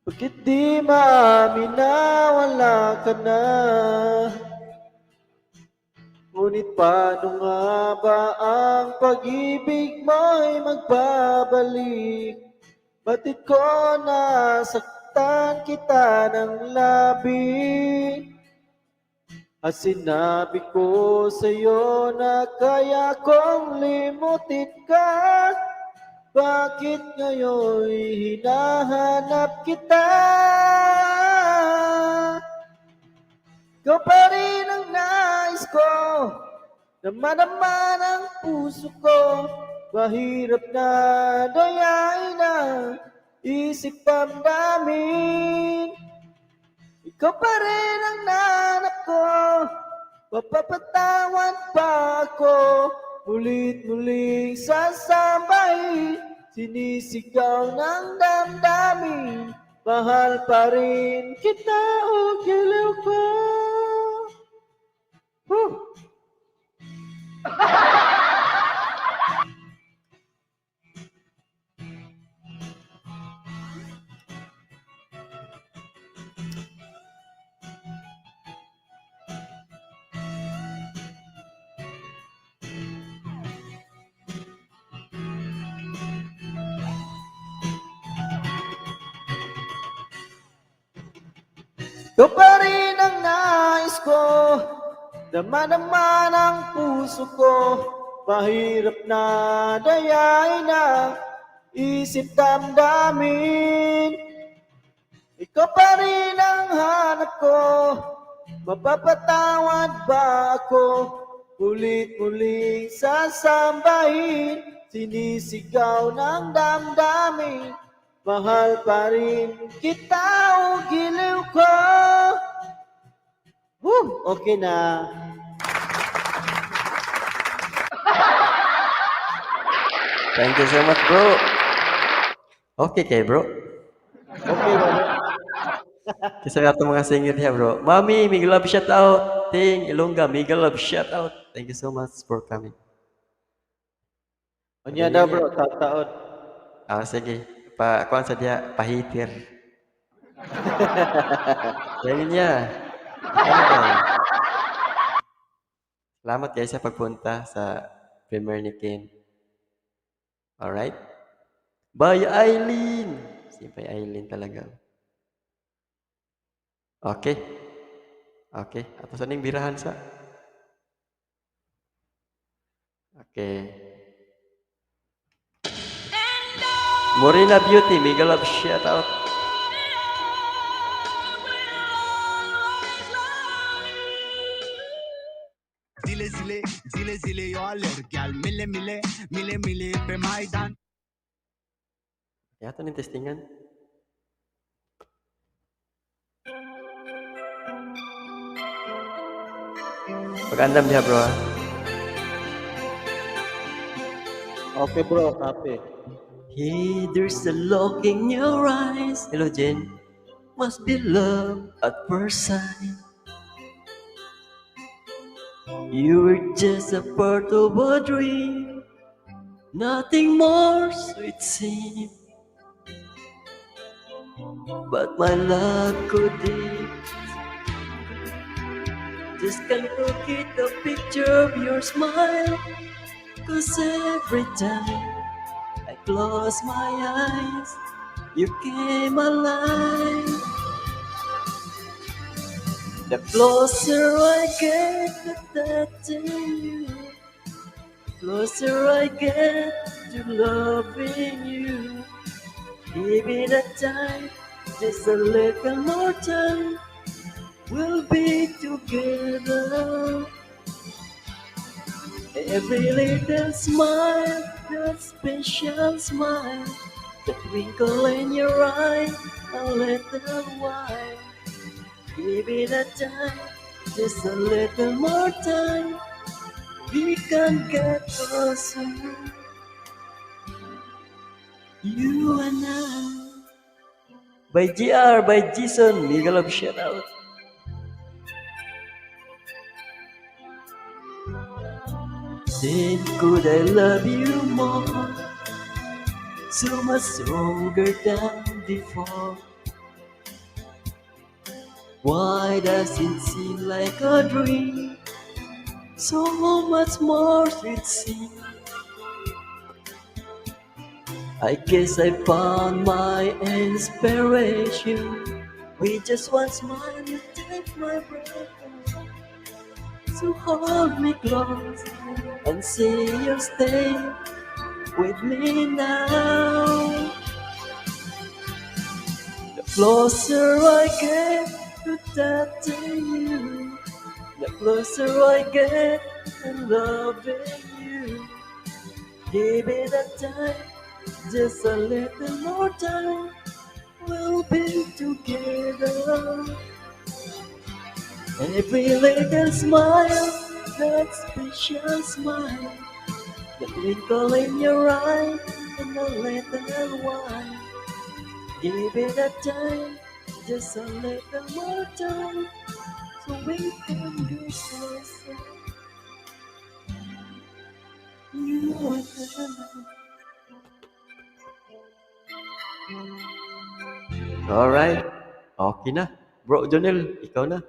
Bakit di maamin na wala ka na? Ngunit paano nga ba ang pag-ibig mo'y magbabalik? Batid ko nasaktan kita ng labis at sinabi ko sa'yo na kaya kong limutin ka. Bakit ngayon'y hinahanap kita? Ikaw pa rin ang nais ko, naman ang puso ko. mahirap na dayain ang isip damdamin. Ikaw pa rin ang nanap ko, mapapatawad pa ako. Mulit-muling sasabay, sinisigaw ng damdamin. Mahal pa rin kita o giliw ko. Woo! Ikaw pa rin ang nais ko, dama-dama ng puso ko. Mahirap na dayain ang isip damdamin. Ikaw pa rin ang hanap ko, mapapatawad ba ako? Ulit-muling sasambahin, sinisigaw ng damdamin. Mahal pa rin kita o giliw ko. Woo! Okay na. Thank you so much, bro. Okay kay bro. Okay, Robert. Kasi nga itong mga singer niya, bro. Mami, may love shout out. Ting, Ilongga, may love shout out. Thank you so much for coming. Anya daw bro, taon. Sige. Kuan sa dia, pahitir. Sabi niya. Salamat guys sa pagpunta sa premiere ni Ken. Alright? Bye, Eileen! Siyempre, Eileen talaga. Okay. Okay. Ato sa ning birahan sa? Okay. Morena Beauty, mega love shout out. Zile zile, zile zile eu alerg, al mile mile, mile mile pe Maidan. Yato ning testingan. Pag-andam dia bro. Okay bro, happy. Hey, there's a look in your eyes. Hello, Jen. Must be love at first sight. You were just a part of a dream. Nothing more sweet seem. But my love couldn't. Just can't forget the picture of your smile. 'Cause every time I close my eyes, you came alive. The closer I get to touching you, the closer I get to loving you. Give it a time, just a little more time, we'll be together. Every little smile, that special smile, the twinkle in your eye, a little while. Give it a time, just a little more time, we can get closer. You and I. By GR, by Jason, mega love shout out. Then could I love you more, so much stronger than before? Why does it seem like a dream, so much more it seems? I guess I found my inspiration with just one smile you take my breath away. So hold me close and say you'll stay with me now. The closer I get to touching you, the closer I get to loving you. Give it a time, just a little more time. We'll be together. Every little smile, that special smile, the twinkle in your eye, and a little while. Give it a time, just a little more time, so we can go closer. You and I. Alright. Okay na. Bro Jonel, ikaw na.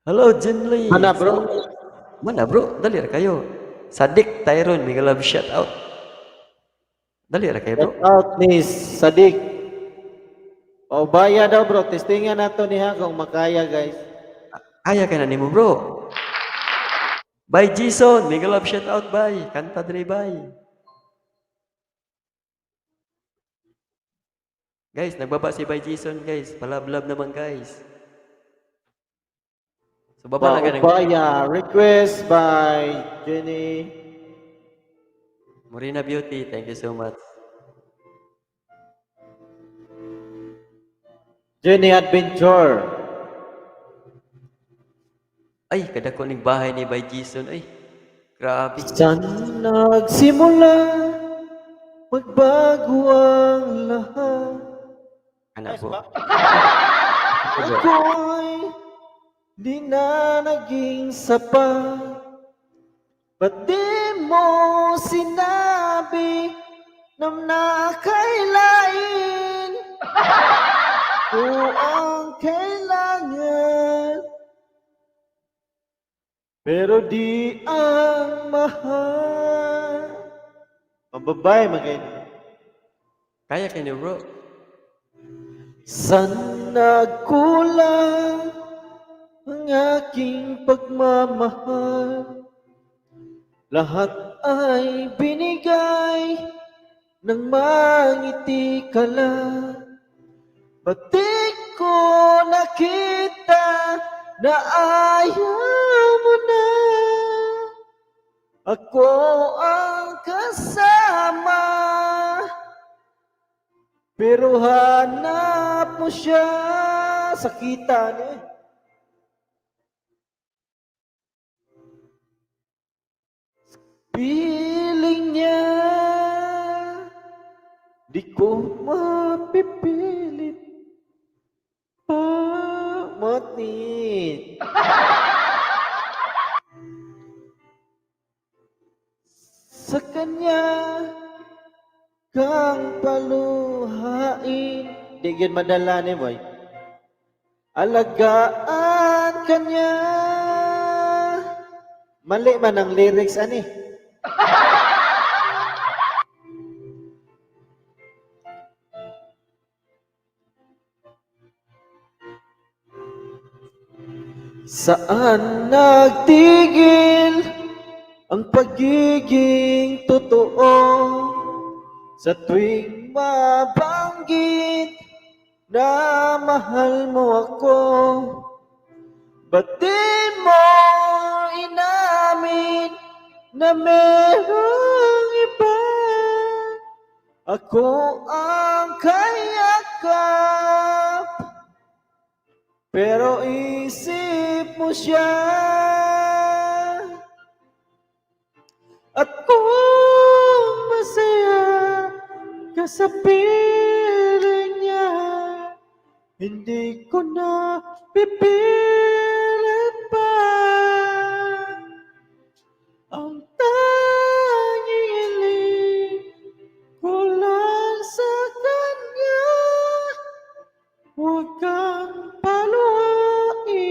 Hello, Jenly. Mana bro? Mana bro? Dali ra kayo. Sadik, Tyrone, may love shout out. Dali ra kayo bro. Shout out ni Sadik. Paubaya daw bro, testingan nato niya kung makaya guys. Kaya ka na nimo bro. Bye Jason, may love shout out bye. Kanta dre bye. Guys, nagbaba si Bye Jason guys. Palab-lab naman guys. So baba na ganun. Paubaya, request by Jenny. Morena Beauty, thank you so much. Jenny Adventure. Ay, kadako ning bahay ni Bye Jason. Ay, grabe. Saan nagsimula magbago ang lahat? Anak po. Ako'y di na naging sapat. Ba't di mo sinabi na nakailain ko ang kailangan, pero di ang mahal. Mababay, magayon. Kaya kayo bro. Saan nagkulang ang aking pagmamahal? Lahat ay binigay nang mangiti ka lang. Ba't di ko nakita na ayaw mo na? Ako ang kasama, pero hanap mo siya. Sakitan eh. Piling niya, di ko mapipilit pamatid. Sa kanya kang paluhain. Di yun madala ni boy. Alagaan kanya. Mali man ang lyrics ani. Saan nagtigil ang pagiging totoo? Sa tuwing mabanggit na mahal mo ako, ba't di mo inamin na merong iba? Ako ang kayakap, pero isip mo siya. At kung masaya ka sa piling niya, hindi ko na pipilit pa. Ang tanging hiling ko lang sa kanya, huwag kang paluhain,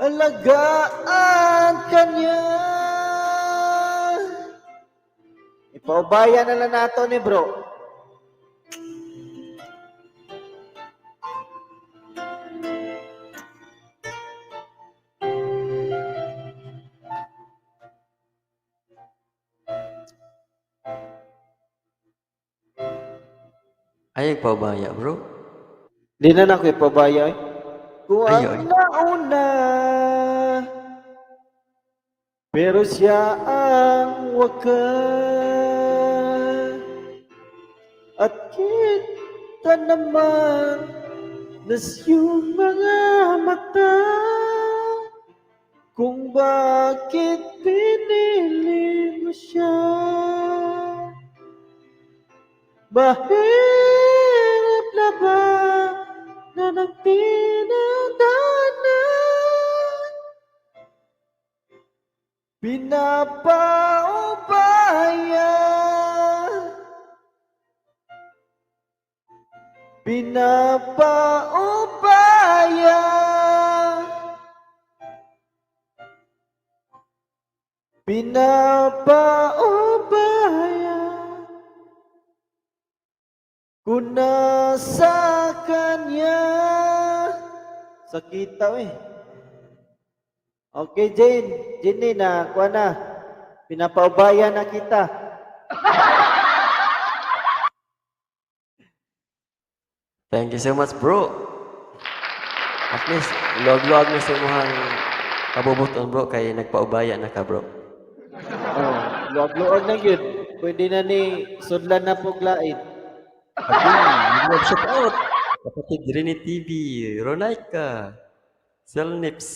alagaan kanya. Ipaubaya na lang nato ni bro. Ay, paubaya bro. Di na na ko ipabaya eh. Kung Ay, ang nauna Pero siya ang wakas. At kita naman nas iyong mga mata kung bakit pinili mo siya. Mahirap na ba na nagtinadanan? Pinapaubaya, pinapaubaya, pinapaubaya ko na sa kanya. Sakit tao eh. Okay, Jenny na, kuha na. Pinapaubaya na kita. Thank you so much, bro. At least, log-log na sa imong kabubuton, bro, kay nagpaubaya na ka, bro. Oh, luwag-luwag na yun. Pwede na ni sudlan na puglain. Again, shout out. Kapatid Rini TV, Ronaika, Selnips,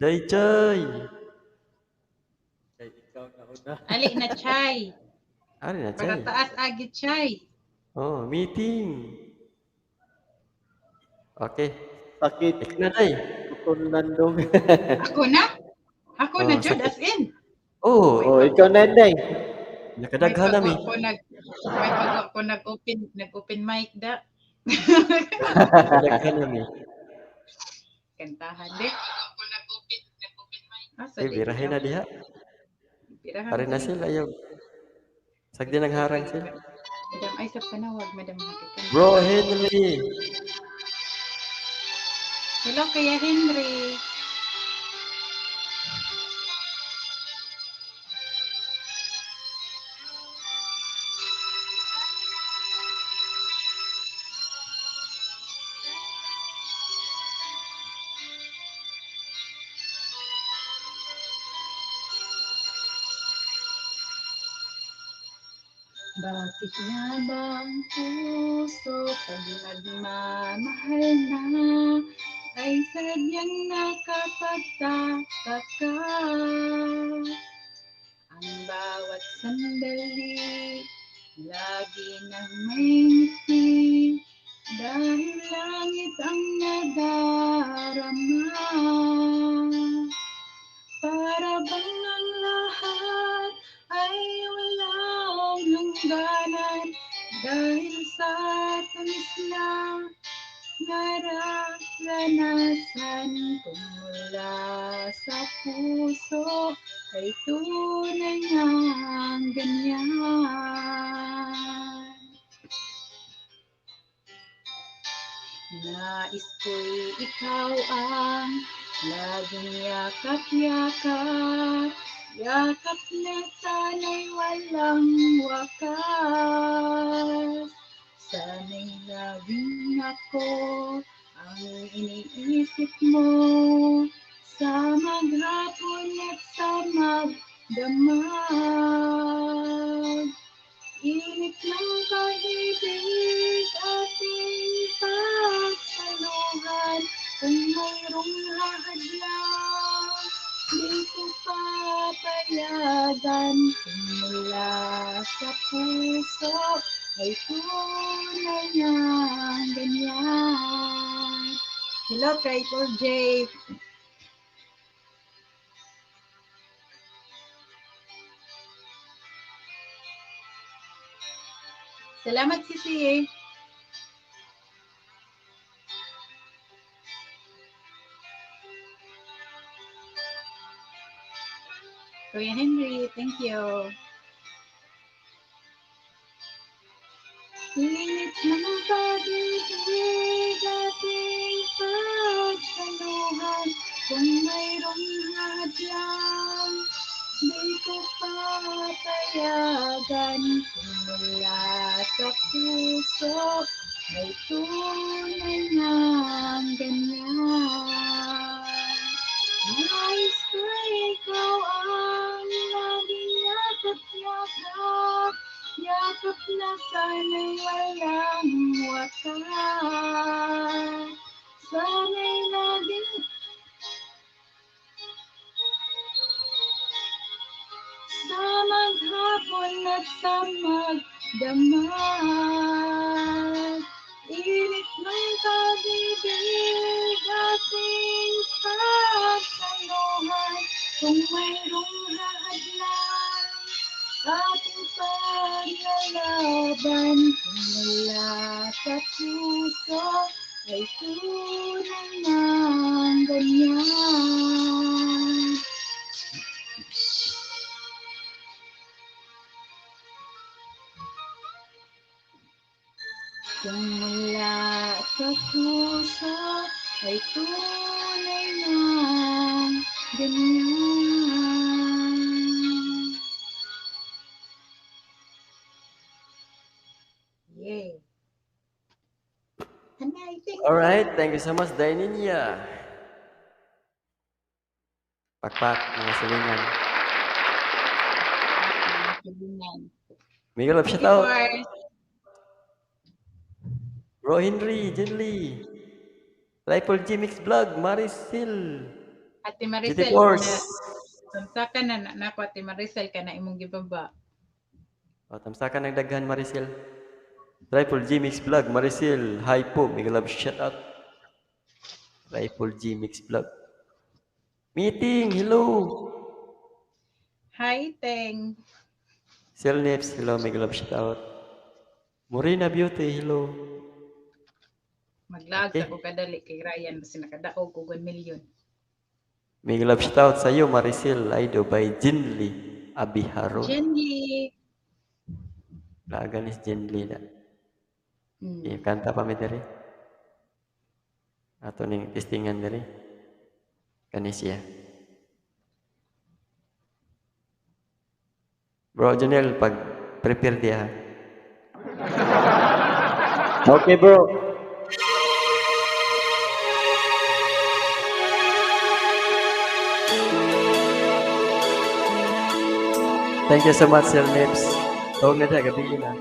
Daychay. Ikaw na una. Ali na chay. Ano na, Para Chay? taas agit chay. Oh, meeting. Okay. Sakit. Ikaw na, Day. Kung nandong. Ako na? Ako na, Oh, Jud, sakit. as in. Oh, Oh, ikaw na, Day. nakadaghan na, mi. May pag ako nag-open mic da. Nakadaghan na, mi. Kantahan di. Ako nag-open mic. Eh, birahin na diha. Pare na sila, yung. Sagdi nagharang sila. Madam, ay sa panawag, madam. Nakikan. Bro, Henry. Hello, Kuya Henry. Bakit nga ba ang puso pag nagmamahal na ay sadyang nakapagtataka ka? Ang bawat sandali lagi nang may ngiti dahil langit ang nadarama. Para bang ang lahat ay walang hangganan dahil sa tamis na nararanasan kung mula sa puso ay tunay ngang ganyan. Nais ko'y ikaw ang laging yakap-yakap, yakap na sana'y walang wakas. Sana'y laging ako ang iniisip mo sa maghapon at sa magdamag. Init ng pag-ibig ating pagsaluhan kung mayroong hahadlang di ko papayagan kung mula sa puso ay tunay na ganyan. Hello, Triple J. Salamat, Sisi. Kuya Henry, thank you. Init ng pag-ibig ating pagsaluhan kung mayroong hadlang di ko papayagan kung mula sa puso ay tunay ngang ganyan. high school, ikaw ang laging yakap-yakap. Yakap na sana'y walang wakas. Sana'y laging sa maghapon at sa magdamag. Init ng pag-ibig ating pagsaluhan. Kung mayroong hahadlan ating paglalaban, kung wala sa puso ay tunay ng ganyan. Kung wala sa puso ay tunay ng ganyan. Yay! Hanay, thank you. Alright, thank you so much, Daininya. Pakpak, mga silingan. Miguel, love Thank shout you, out. Force. Bro Henry, Jen Lee. Triple G Mix Vlog, Marisil. Ate GT Maricel, Force. Samsa ka na nako Ate Maricel ka na imong gibaba. O, tamsakan ng daghan, Marisil. Triple G Mix Vlog, Marisil. Hi po, Miguel, love shout out. Triple G Mix Vlog. Meeting, hello. Hi, Teng. Selnips, hello, Miguel, love shout out. Morena Beauty, hello. Mag-lag Okay. ako kadali kay Ryan kasi nakadaog og 1 million. Miguel, love shout out sa iyo, Marisil. Aido by Jinli Abiharo. Jenny. Laganis Jinli na. Kanta pa mi diri. Ato ning testingan diri. Kanisya. Bro Janel, pag prepare dia. Okay, bro. Thank you so much, Sir Nips. Tawag na siya, gabi na.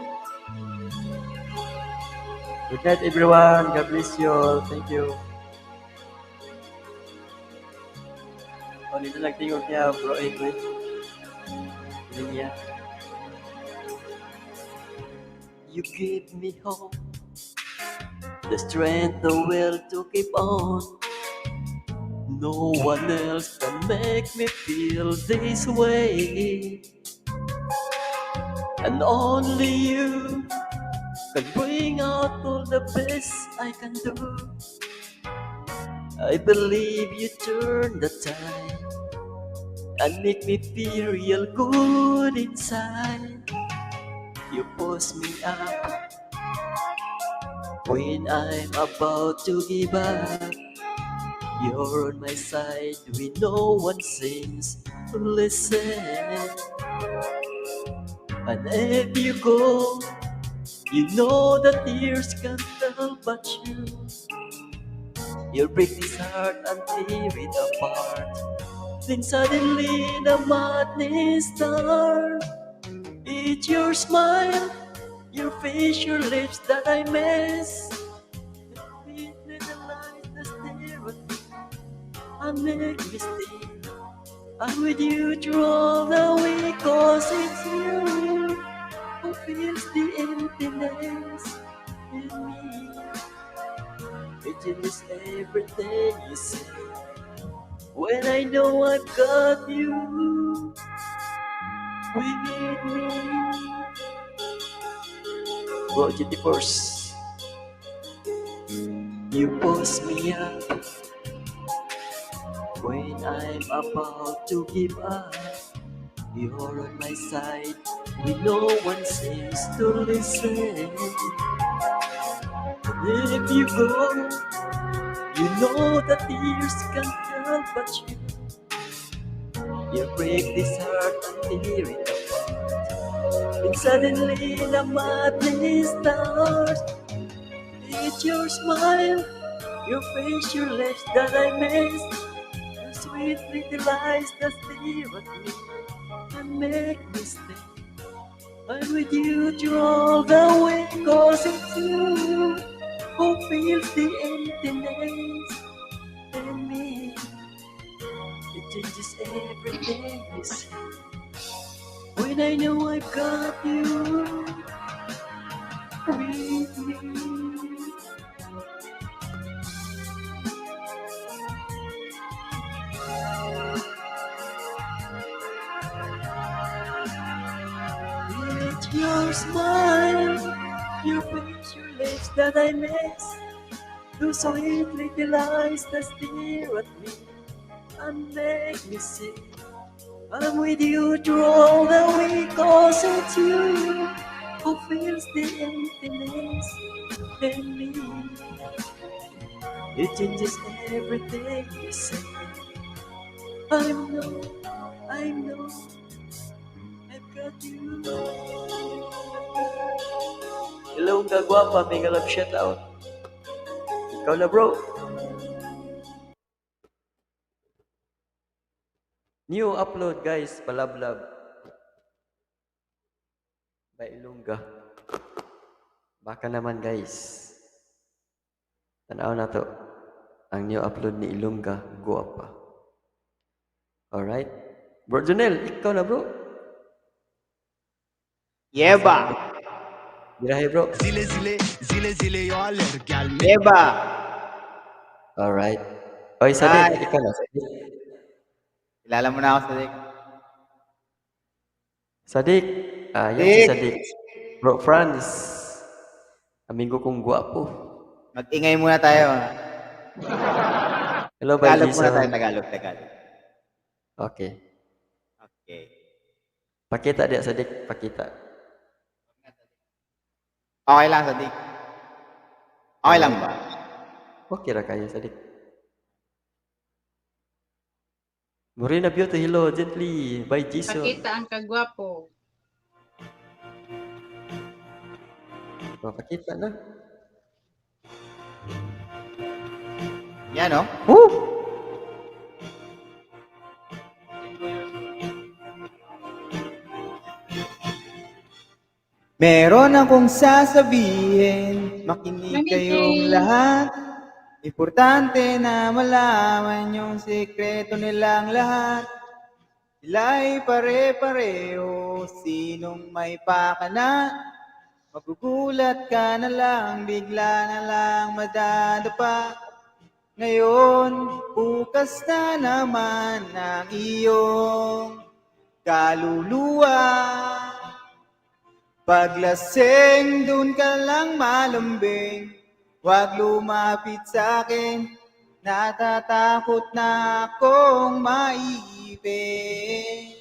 Good night, everyone. God bless you all. Thank you. O, dito lang tingog niya, bro. Wait. Hindi niya. You give me hope, the strength, the will to keep on. No one else can make me feel this way. And only you can bring out all the best I can do. I believe you turn the tide and make me feel real good inside. You push me up when I'm about to give up. You're on my side when no one seems to listen. And if you go, you know the tears can't help but you. You'll break this heart and tear it apart. Then suddenly the madness starts. It's your smile, your face, your lips that I miss. The little lies that stare at me and make me stay. I'm with you through all the way, 'cause it's you who fills the emptiness in me. It is everything you say when I know I've got you with me. Roger the Force. You push me up when I'm about to give up. You're on my side when no one seems to listen. And if you go, you know the tears can't help but you. You break this heart and tear it apart. And suddenly the madness starts. It's your smile, your face, your lips that I miss. The sweet little eyes that stare at me and make me stay. I'm with you through all the way, 'cause it's you who feels the emptiness in me. It changes everything you say. When I know I've got you with me. It's your smile, your face, your lips that I miss. Those sweet little eyes that stare at me and make me sick. I'm with you through all the way, 'cause it's you who feels the emptiness in me. It changes everything you say. I know, I've got you. Hello, kagwapa, may love shout out. Ikaw na bro. New upload guys, palablab. By Ilongga. Baka naman guys. Tanaw na to. Ang new upload ni Ilongga, guwapa. Alright? Bro Jonel, ikaw na bro. Yeba! Birahe bro. Zile zile zile zile yo aler gel Yeba! Alright. Oy, Sadik, ikaw na. Sadik. Kilala mo na ako, Sadik. Sadik. Yan si Sadik. Bro Franz. Amigo kong guwapo. Mag-ingay muna tayo. Hello, Tagalog muna Jason. tayo, Tagalog. Okay. Okay. Pakita dia Sadik, pakita. Okay lang, Sadik. Okay lang ba? Okay ra kayo, Sadik. Morena Beauty, hello, gently, by Jason. Pakita ang kagwapo. Pakita na. Yan, no? Woo! Meron akong sasabihin, makinig kayong lahat. Importante na malaman yung sekreto nilang lahat. Sila'y pare-pareho, sinong may pakana. Magugulat ka na lang, bigla na lang madadapa. Ngayon, bukas na naman ang iyong kaluluwa. Paglasing, dun ka lang malambing. Huwag lumapit sa akin, natatakot na akong maiipin.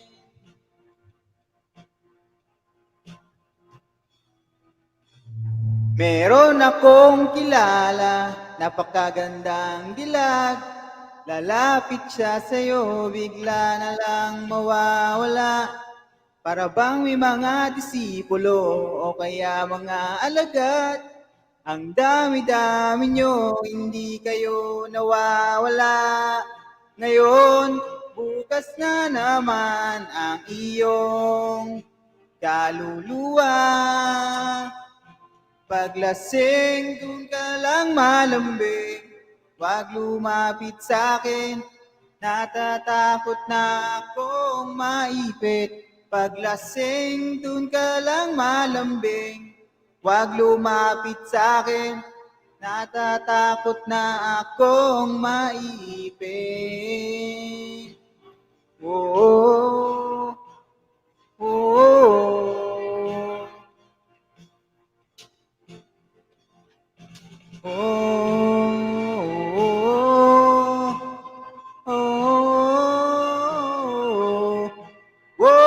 Meron akong kilala, napakagandang dilag. Lalapit siya sa'yo, bigla na lang mawawala. Para bang may mga disipulo o kaya mga alagad. Ang dami-dami nyo, hindi kayo nawawala. Ngayon, bukas na naman ang iyong kaluluwa. Paglasing, dun ka lang malambing. Huwag lumapit sa akin, natatakot na akong maipit. Paglasing, dun ka lang malambing. Huwag lumapit sa akin, natatakot na akong maiipin. Oh, oh, oh, oh, oh, oh, oh.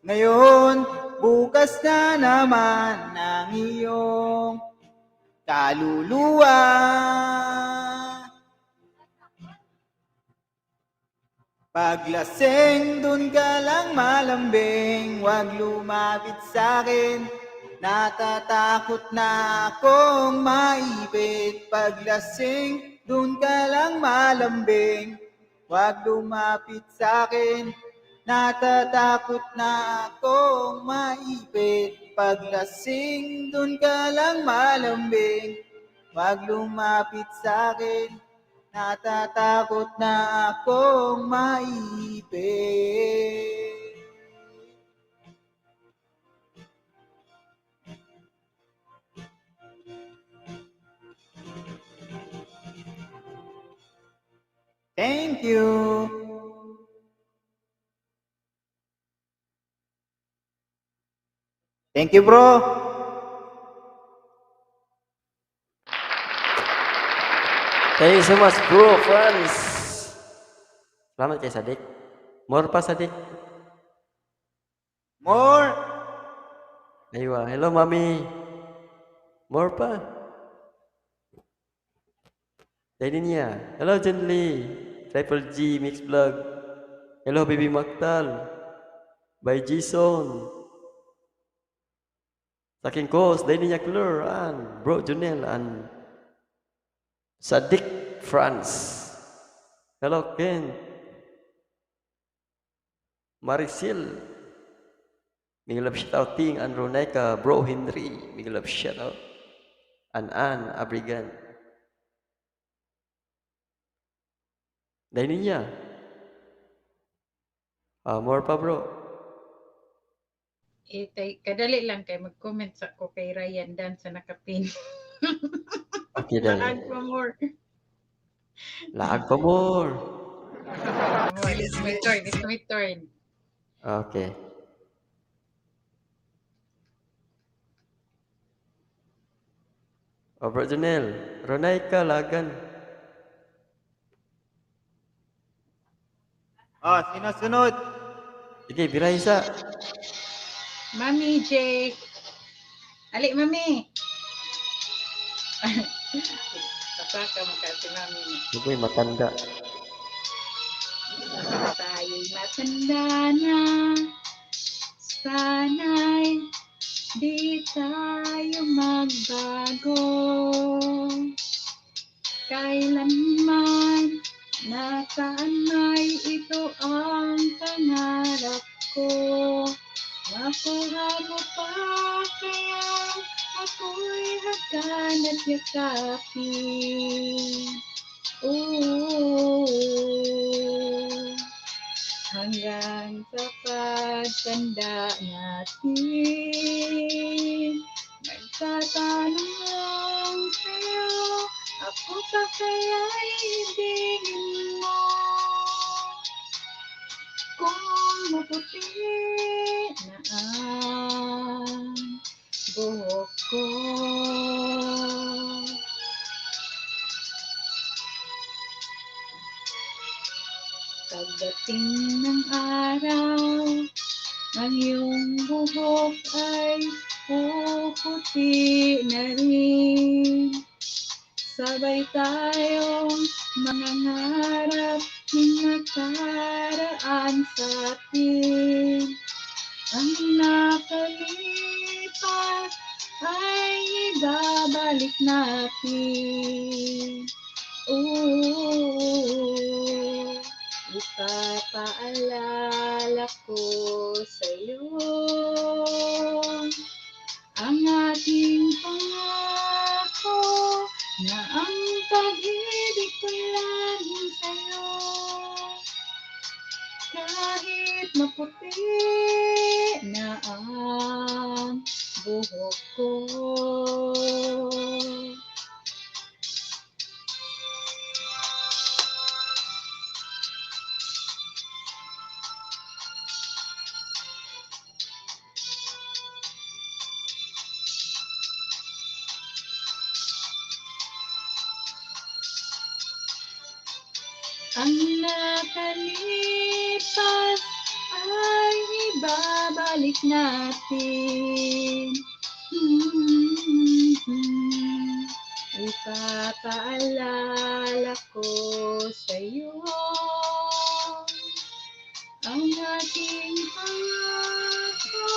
Ngayon, bukas na naman ang iyong kaluluwa. Paglasing, dun ka lang malambing. Huwag lumapit sa akin, natatakot na akong maipit. Paglasing, dun ka lang malambing. Huwag lumapit sa'kin, natatakot na akong maipit. Paglasing, dun ka lang malambing. Huwag lumapit sa'kin, natatakot na akong maipit. Thank you. Thank you, bro. Thank you so much, bro, Franz. Selamat kay Sadik. More pa, Sadik. More. Aywa. Hello, Mami. More pa. Daninia. Hello, Gently. Triple G, Mix Vlog. Hello, Baby Maktal. By Jason. Saking Kos, Daninia Klur, and Bro Junel, and Sadik Franz. Hello, Ken. Marisil. Big love shout out Ting and Roneka, Bro Henry. Big love shout out. And Ann Abrigan. Daninia. More pa, bro. Kadali lang kay mag-comment sa ko kay Ryan Dan sa nakapin. Okay, dali. Laag pa more. Laag pa more. It's my turn. It's my turn. Okay. Bro Junel. Roneka, lagan. Sino sunod? Sige, Biraysa. Mami J. Ali, Mami. Pasaka mo kasi Mami. Sige, matanda. Tayo'y matanda na. Sana'y di tayo magbago. Kailanman, nasaan may ito ang pangarap ko. Makuha mo pa kaya ako'y hagkan at yakapin. Hanggang sa pagtanda natin, nagtatanong lang sa'yo, ako pa kaya'y ibigin mo? Kung maputi na ang buhok ko, pagdating ng araw, ang iyong buhok ay puputi na rin. Sabay tayong mangangarap ng nakaraan sa atin. Ang nakalipas ay ibabalik natin. Ipapaalala ko sa'yo ang ating pangako na ang pag-ibig ko laging sa'yo. Kahit maputi na ang buhok ko. Ang nakalipas ay ibabalik natin. Ipapaalala ko sa'yo ang ating pangako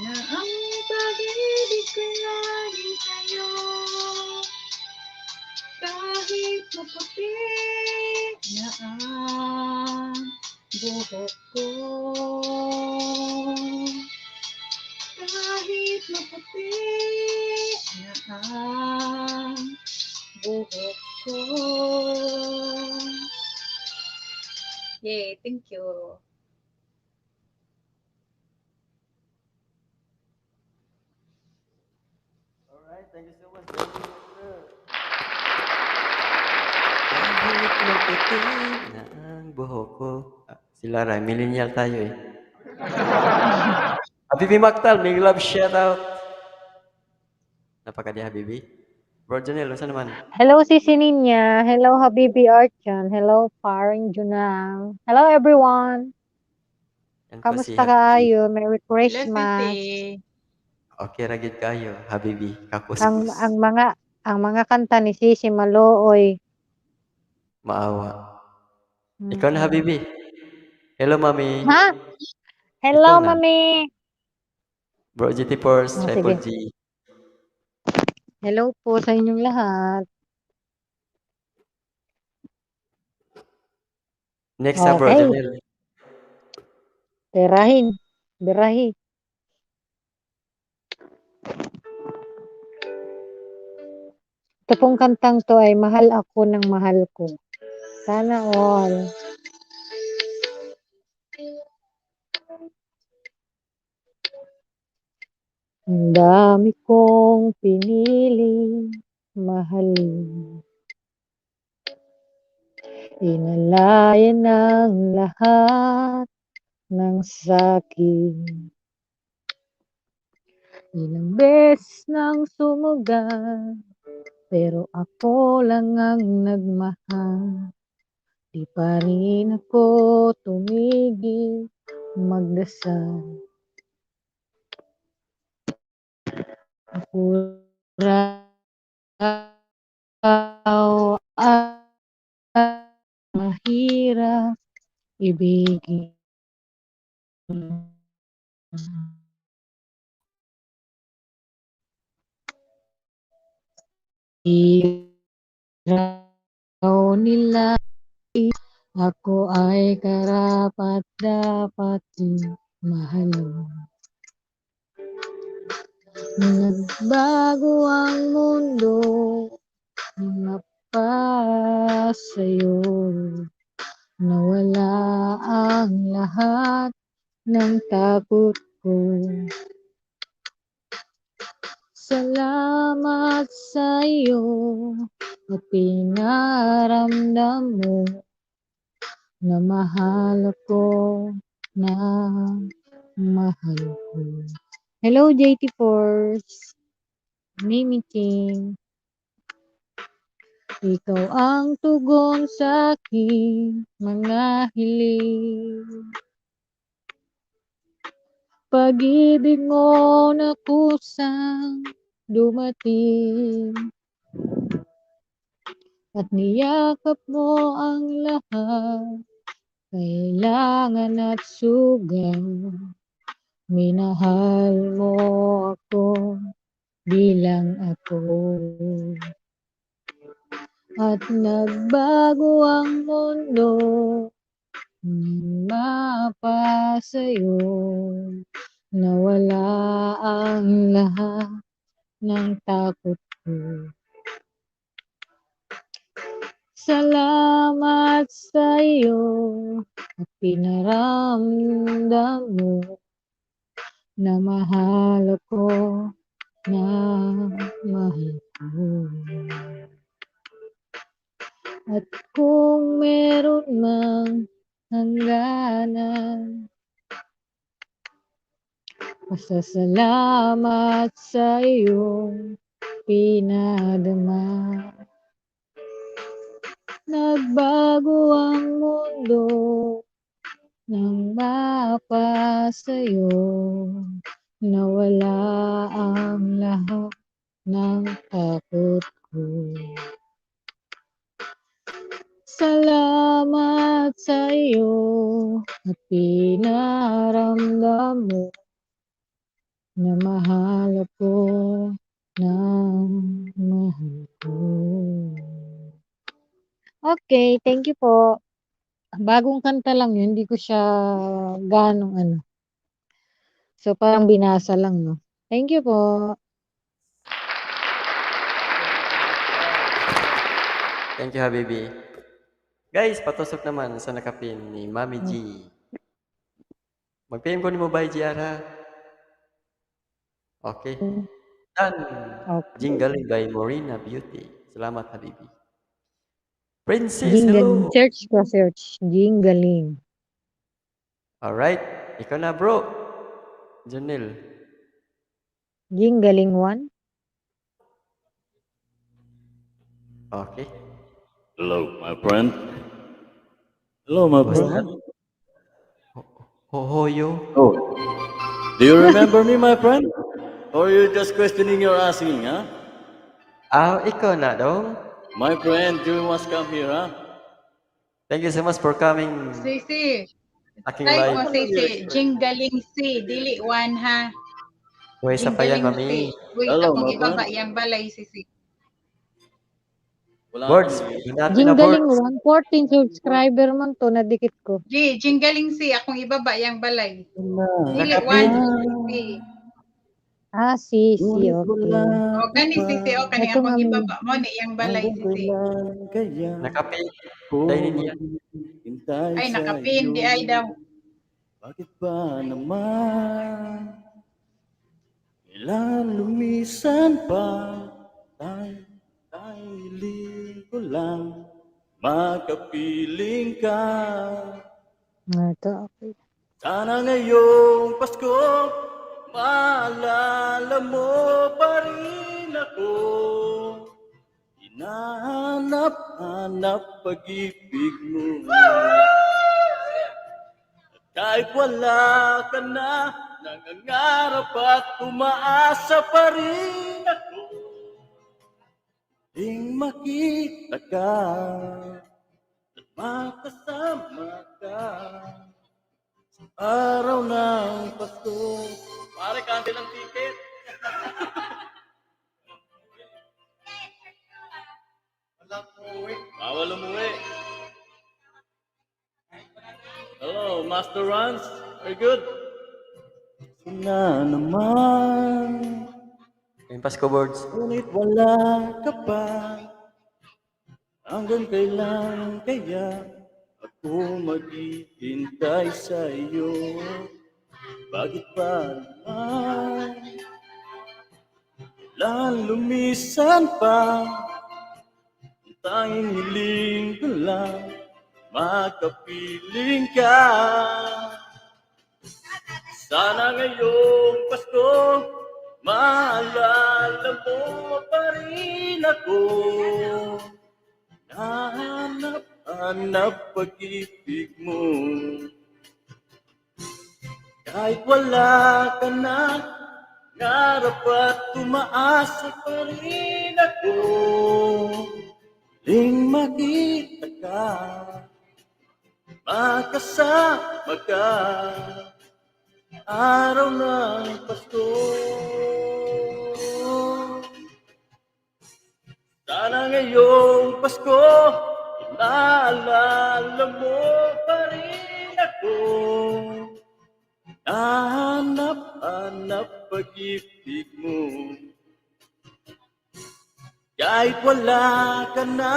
na ang pag-ibig ko laging sa'yo. Kahit Kahit maputi na ang buhok ko, kahit maputi na ang buhok ko. Yay, thank you. Alright, thank you so much. Kahit maputi na ang buhok ko. Si Lara, millennial tayo eh. Habibi Maktal, may love shoutout. Napaka di Habibi. Bro Janelle, saan naman? Hello, Sisi Ninya. Hello, Habibi Archan. Hello, Paring Junang. Hello, everyone. Yan po si Kamusta Habibi. kayo? Merry Hello, Christmas. Sisi. Okay, ragid kayo, Habibi. Ang Kakuskus. mga kanta ni Sisi Malooy. Maawa. Ikaw na, Habibi. Hello, Mami. Ha? Ikaw Hello, na. Mami. Bro GT Force, Oh, Triple sige. G. Hello po sa inyong lahat. Next na, Bro Okay. Janelle. Birahi. Ito pong kantang to ay Mahal Ako ng Mahal Ko. Sana all. Ang dami kong piniling mahalin. Inalayan ng lahat ng sakin. Ilang beses nang sumugal, pero ako lang ang nagmahal. Di pa rin ako tumigil magdasal. Ako raw ay mahirap ibigin. Raw nila ako ay karapat dapat mahalin. Nagbago ang mundo sa'yo. Nawala ang lahat ng takot ko. Salamat sa iyo at pinaramdam mo na mahal ako, na mahal ko. Hello, JT Force. Mimi King. Ikaw ang tugon sa aking mga hiling. Pag-ibig mo na kusang dumating at niyakap mo ang lahat, kailangan at sugal. Minahal mo ako bilang ako. At nagbago ang mundo nang mapasa'yo. Nawala ang lahat ng takot ko. Salamat sa iyo at pinaramdam mo na mahal ako, na mahal ko. At kung meron mang hangganan, pasasalamat sa iyong pinadama. Nagbago ang mundo nang mapasa'yo. Nawala ang lahat ng takot ko. Salamat sa iyo at pinaramdam mo na mahal ako, na mahal ko. Okay, thank you po. Bagong kanta lang yun, hindi ko siya gaanong ano. So, parang binasa lang, no? Thank you po. Thank you, Habibi. Guys, patusok naman sa nakapin ni Mami G. Mag-PM ko ni mo ba, Jiara? Okay. Done. Okay. Jingling by Morena Beauty. Salamat, Habibi. Princess, Jinggaling. hello. Search ko, search. Jinggaling. Alright. Ikaw na, bro. Janelle. Jinggaling 1. Okay. Hello, my friend. Hello, my What's that? friend. Hohoyo. Oh, do you remember me, my friend? Or you just questioning or asking, huh? Ikaw na dong. My friend, you must come here, huh? Thank you so much for coming. Sisi. Aking Type live. mo Sisi. Jinggaling si. Dili 1 ha. Buhay sa payan, Jinggaling mami. si. Wait, Hello, akong my friend. ibaba yang balay Sisi. Wala Boards. akong Yun natin na Jinggaling boards. 1. 14 subscriber man to, nadikit ko. Jinggaling si. Akong ibaba yang balay. Dili Nakapin. 1. Si. Sisi, Ngunit okay. wala O, ka gani pa. Sisi. O, kani Ito, akong mami. ibaba mo ni yang balay Hanggang Sisi. kailan kaya Nakapin. ko Dahil niya. maghihintay Ay, sa nakapin. iyo? Di ay daw. Bakit ba naman kailan lumisan pa tayo hiling ko lang makapiling ka. Ito, okay. Sana ngayong Pasko maalala mo pa rin ako. Hinahanap-hanap pag-ibig mo. Kahit wala ka na, nangangarap at umaasa pa rin ako. Ding makita ka at makasama ka sa araw ng Pasko. Pare, cancel ang ticket. Bawal umuwi. Hello, Master Rans. Very good. Na naman, Yung Pasko boards. ngunit wala ka pa. Hanggang kailan kaya ako maghihintay sa iyo? Bakit ba naman kailan lumisan pa? Ang tanging hiling ko lang makapiling ka. Sana ngayong Pasko maalala mo pa rin ako. Nahanap-hanap pag-ibig mo. Kahit wala ka na, ngarap at tumaasa pa rin ako. Ling makita ka, makasama ka, araw ng Pasko. Sana ngayong Pasko, naalala mo pa rin ako. Hanap-hanap pag-ibig mo. Kahit wala ka na,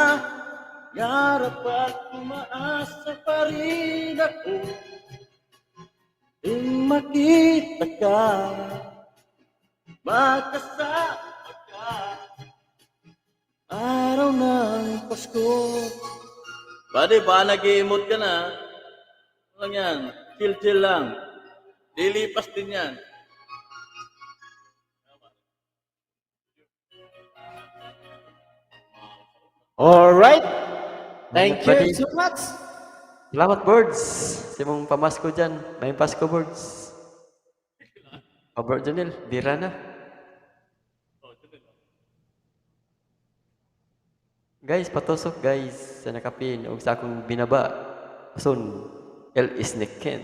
ngarap at umaasa pa rin ako. Ing makita ka, makasama ka, araw ng Pasko. Buddy, ba nag-i-emote ka na? Ano lang yan? Chill-chill lang. Lilipas din yan. Alright. Thank Buddy. you so much. Salamat, boards. Si mong pamasko dyan. May Pasko boards. Bro Janelle, bira na. Guys, patusok guys sa nakapin o sa akong binaba. Soon, L is Niken,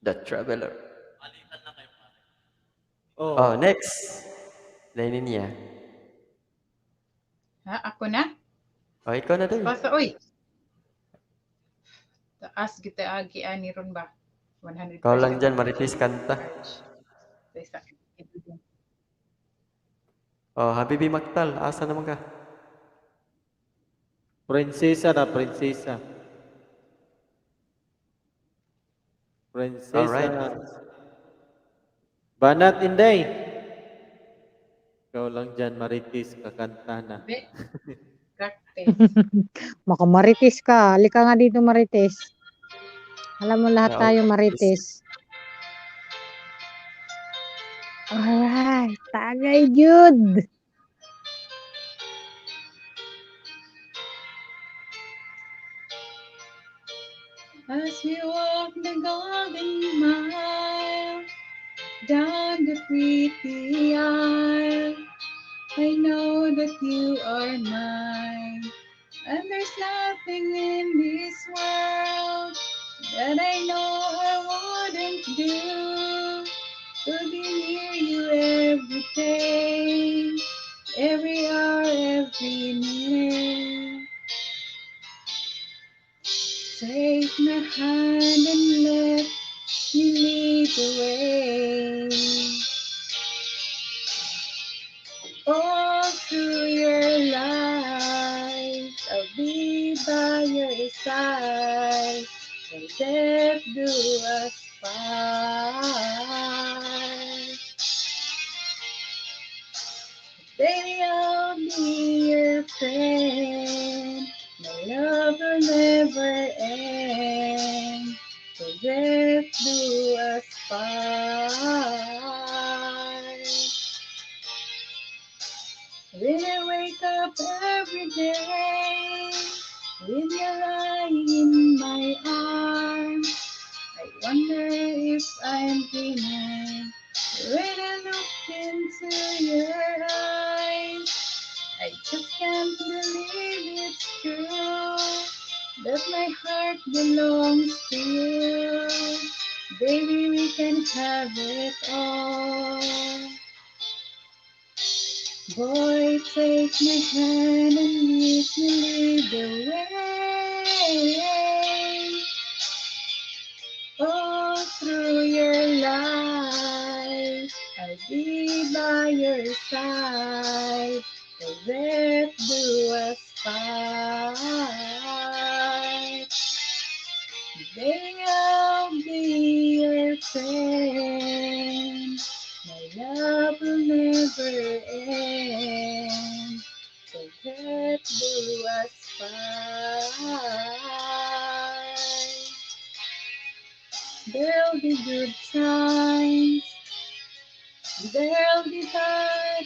the traveler. Oh, next. Lainin niya. Ha, ako na? O, ikaw na din. Basta, uy. Taas kita agi ani ron ba? 100% Ikaw lang dyan, Marites, kanta. charge. Sa ito din. O, Habibi Maktal, asa naman ka? Prinsesa na, prinsesa. Prinsesa. Alright. Banat Inday. Ikaw lang dyan, Marites, kakanta na. Be, practice. Baka Marites ka. Halika nga dito, Marites. Alam mo lahat tayo, Marites. Alright. Tagay, Jude. As we walk the golden mile down the pretty aisle, I know that you are mine, and there's nothing in this world that I know I wouldn't do to be near you every day, every hour, every minute. Take my hand and let me lead the way. All through your life, I'll be by your side. When death do us part, baby, I'll be your friend. My love will never end. Till death do us part. When I wake up every day with you lying in my arms, I wonder if I'm dreaming. When I look into your eyes, I just can't believe it's true that my heart belongs to you. Baby, we can have it all. Boy, take my hand and let me lead the way. All through your life, I'll be by your side. The death do us part. Baby, I'll be your friend. My love will never end. The death do us part. There'll be good times. There'll be bad.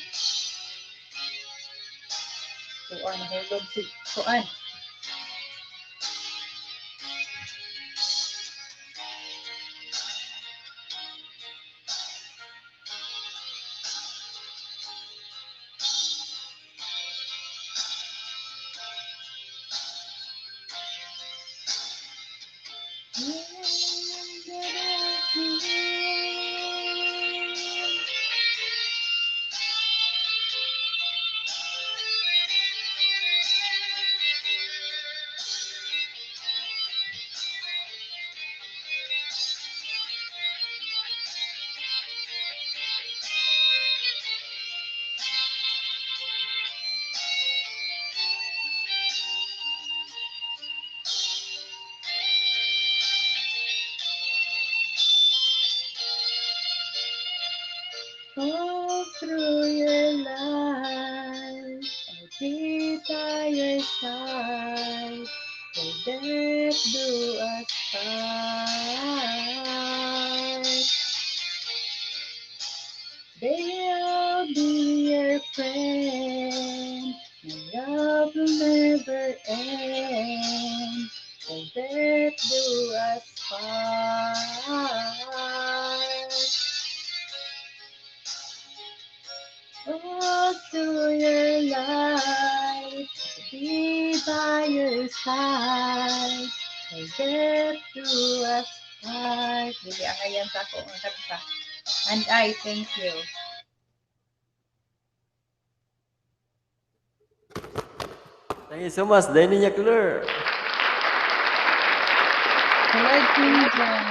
Kuan, hulog si Kuan. All through your life, I'll be by your side. Till death do us part. Baby, I'll be your friend. My love will never end. Till death do us part. All through your life, be by your side. I get to us part. Dili ang ayan sa ako ang kanta. And I thank you. Thank you so much, Danny Nyakler. Hello, Jinjan.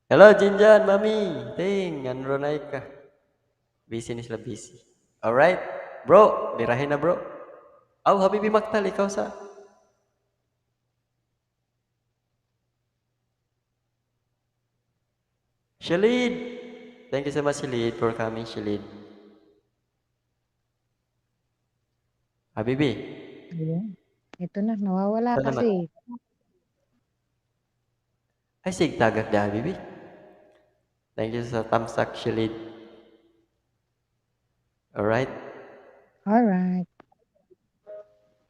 Hello, Jinjan, Mami. Ting, andro na ka. Busy ni sila busy. Alright. Bro, birahin na bro. Aw, Habibi Maktal, ikaw sa? Shalid. Thank you so much, Shalid, for coming, Shalid. Habibi. Ayun. Ito na, nawawala Salamat. kasi. Ay, sig tagak da, Habibi. Thank you sa tamsak, Shalid. Alright. Alright.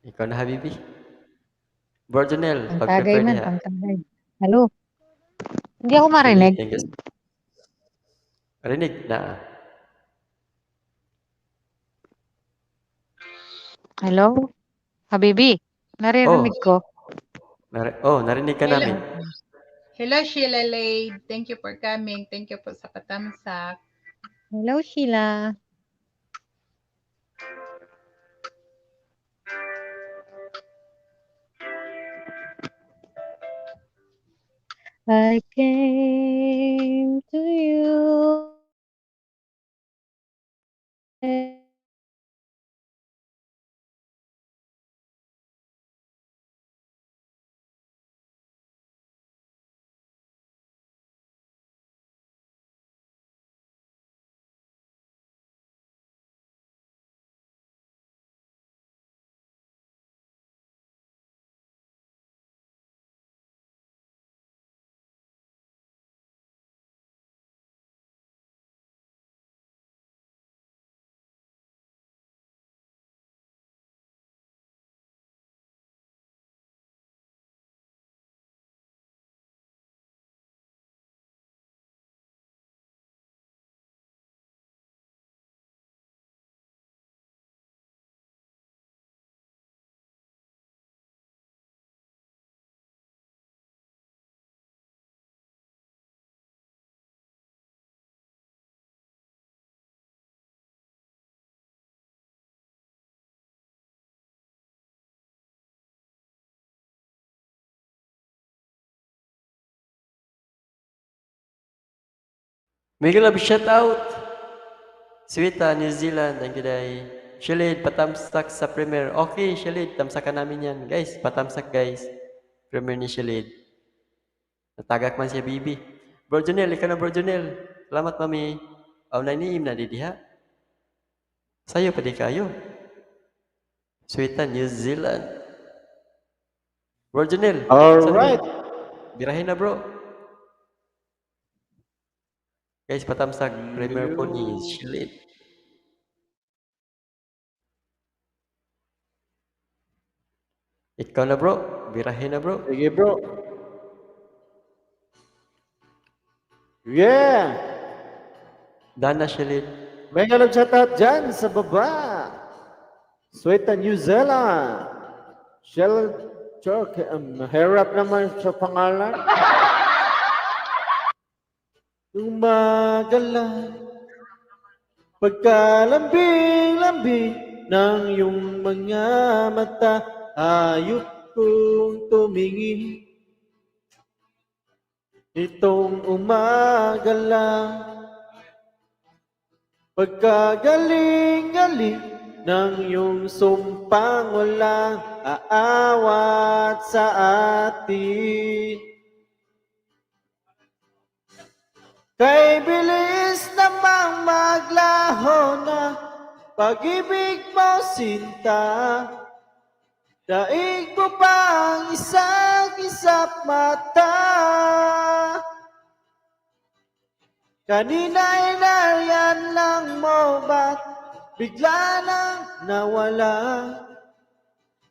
Ikaw na, Habibi. Bro Janelle, Ang tagay pag-prepare man, niya. ang tagay. Hello? Hindi ako marinig. Thank you. Rinig na. Hello? Habibi, naririnig ko. Narinig ka Hello. namin. Hello, Sheila Lade. Thank you for coming. Thank you po sa patamsak. Hello, Sheila. I came to you. Miguel love shout out. Sweeta, New Zealand, thank you day. Shalid, patamsak sa premiere. Okay, Shalid, tamsakan namin yan. Guys, patamsak guys. Premiere ni Shalid. Natagak man siya Bibi. Bro Jonel, ikaw na Bro Jonel. Salamat mami. Aw na iniim na di diha. Sayo pa di kayo. Sweeta, New Zealand. Bro Jonel. Alright. Birahin na bro. Guys, patamsak premiere po ni Shalid. Ikaw na bro. Birahin na bro. Sige bro. Yeah. Dana Shalid. May galog shoutout dyan sa baba. Sweeta, New Zealand. Shell Chok. Mahirap naman sa pangalan. Gumagala. Pagkalambing-lambing ng iyong mga mata, hayop kong tumingin. Itong umaga lang, pagkagaling-galing ng iyong sumpang walang aawat sa atin. Kay bilis namang maglaho na pag-ibig mo sinta. Daig mo pang isang-isap mata. Kanina'y nariyan lang mo ba't bigla nang nawala?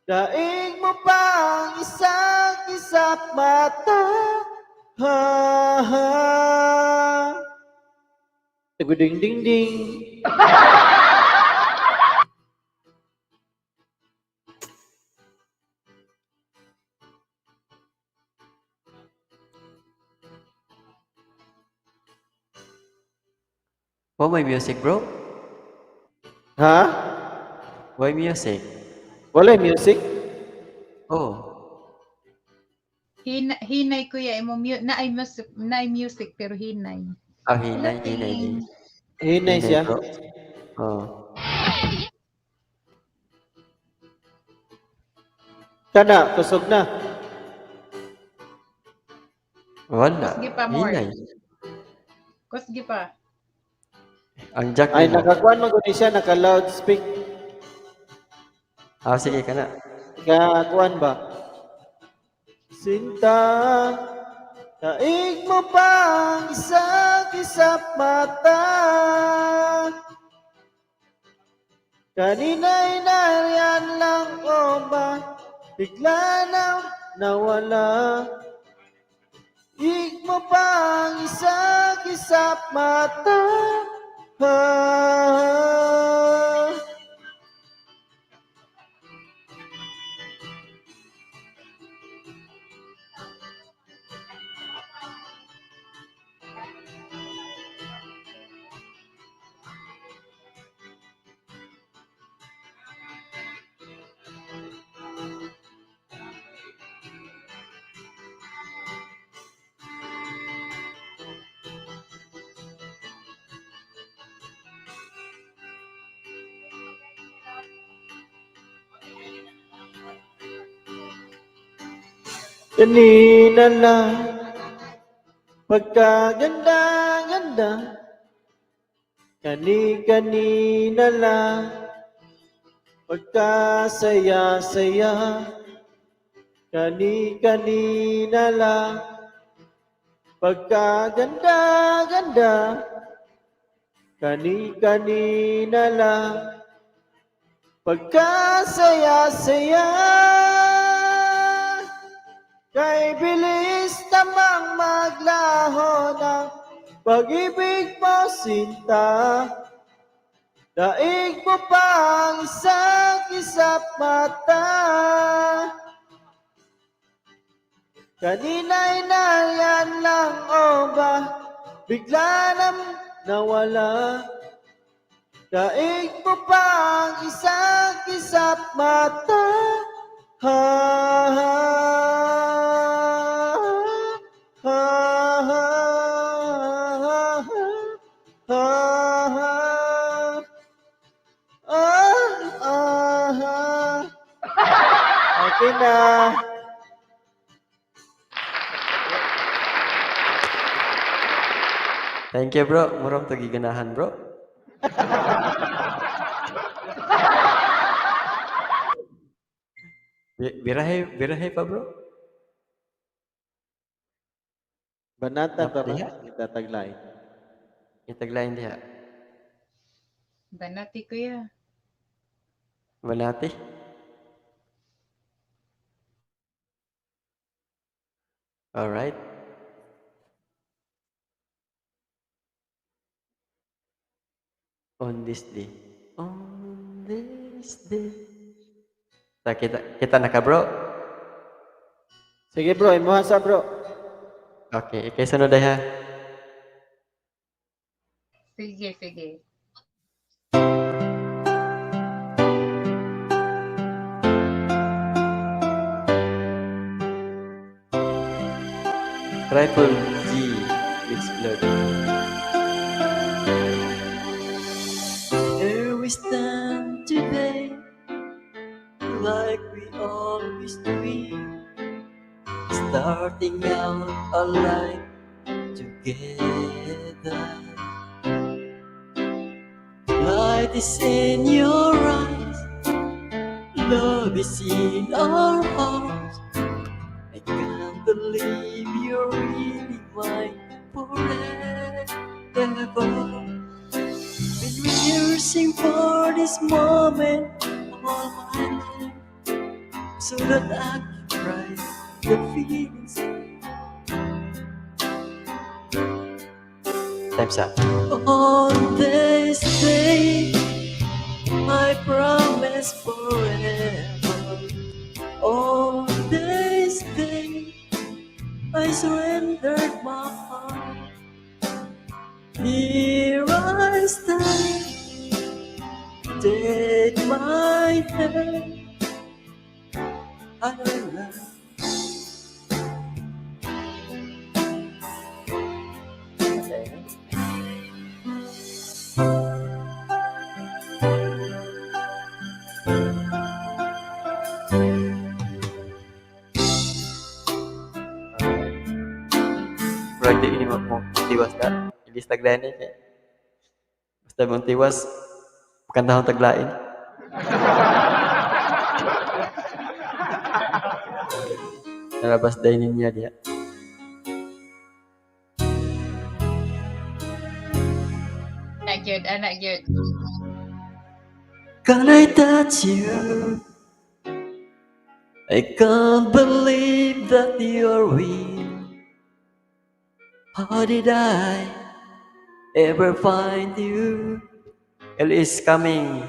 Daig mo pang isang-isap mata. Ha ha. Ding ding ding. Oh, may music bro. Ha? Why music? Wala music? Oh, Hinay kuya imo naay music pero hinay. hinay din. Hinay Hinay siya. bro. Oh. Kana, kusog na. Wala. Sige pa, more. Hinay. Kusgi pa. Ang jack Ay, mo. nakakuan mo guni siya, naka-loudspeak. Sige ka na. Nakakuan ba? Sinta, daig mo pang isang kisap mata. Kanina'y nariyan lang o ba? Bigla nang nawala. Daig mo pang isang kisap mata. Kanina lang, pagkaganda-ganda. Kani-kanina lang, pagkasaya-saya. Kani-kanina lang, pagkaganda-ganda. Kani-kanina lang, pagkasaya-saya. Kay bilis namang maglaho ng pag-ibig mo, sinta. Daig mo pang isang kisap mata. Kanina'y nariyan lang o ba? Bigla nang nawala. Daig mo pang isang kisap mata. Ha ha ha ha ha ha. Okay na. Thank you bro. Murong to giganahan bro. Birahe pa bro. Banata ba ba? Diha. Itataglay. Itaglayin diha. Banati kuya. Banati. All right. On this day. On this day. Kita na ka bro. Sige bro, imuha sa bro. Okay, kay sunod ay ha. Sige, sige. Triple G Explode. Here we stand today, like we always do, starting out our life together. Light is in your eyes, love is in our hearts. I can't believe you're really mine forever. Been rehearsing for this moment all my life, so that I can write the feelings. Time's up. On this day, I promise forever. On this day, I surrendered my heart. Here I stand, take my hand, I love. Murag di ini mo tiwas na. Ilis taglain eh. Basta mong tiwas, kantahon taglain. Nalabas day niya diya. Anak gyud. Can I touch you? I can't believe that you're real. How did I ever find you? L is coming,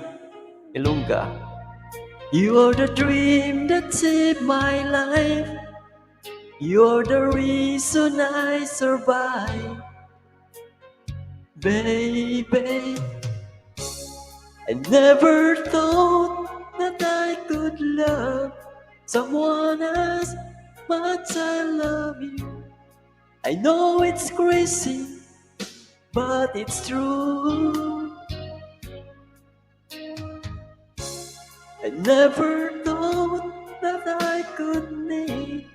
Ilunga. You're the dream that saved my life. You're the reason I survive. Baby, I never thought that I could love someone as much I love you. I know it's crazy, but it's true. I never thought that I could need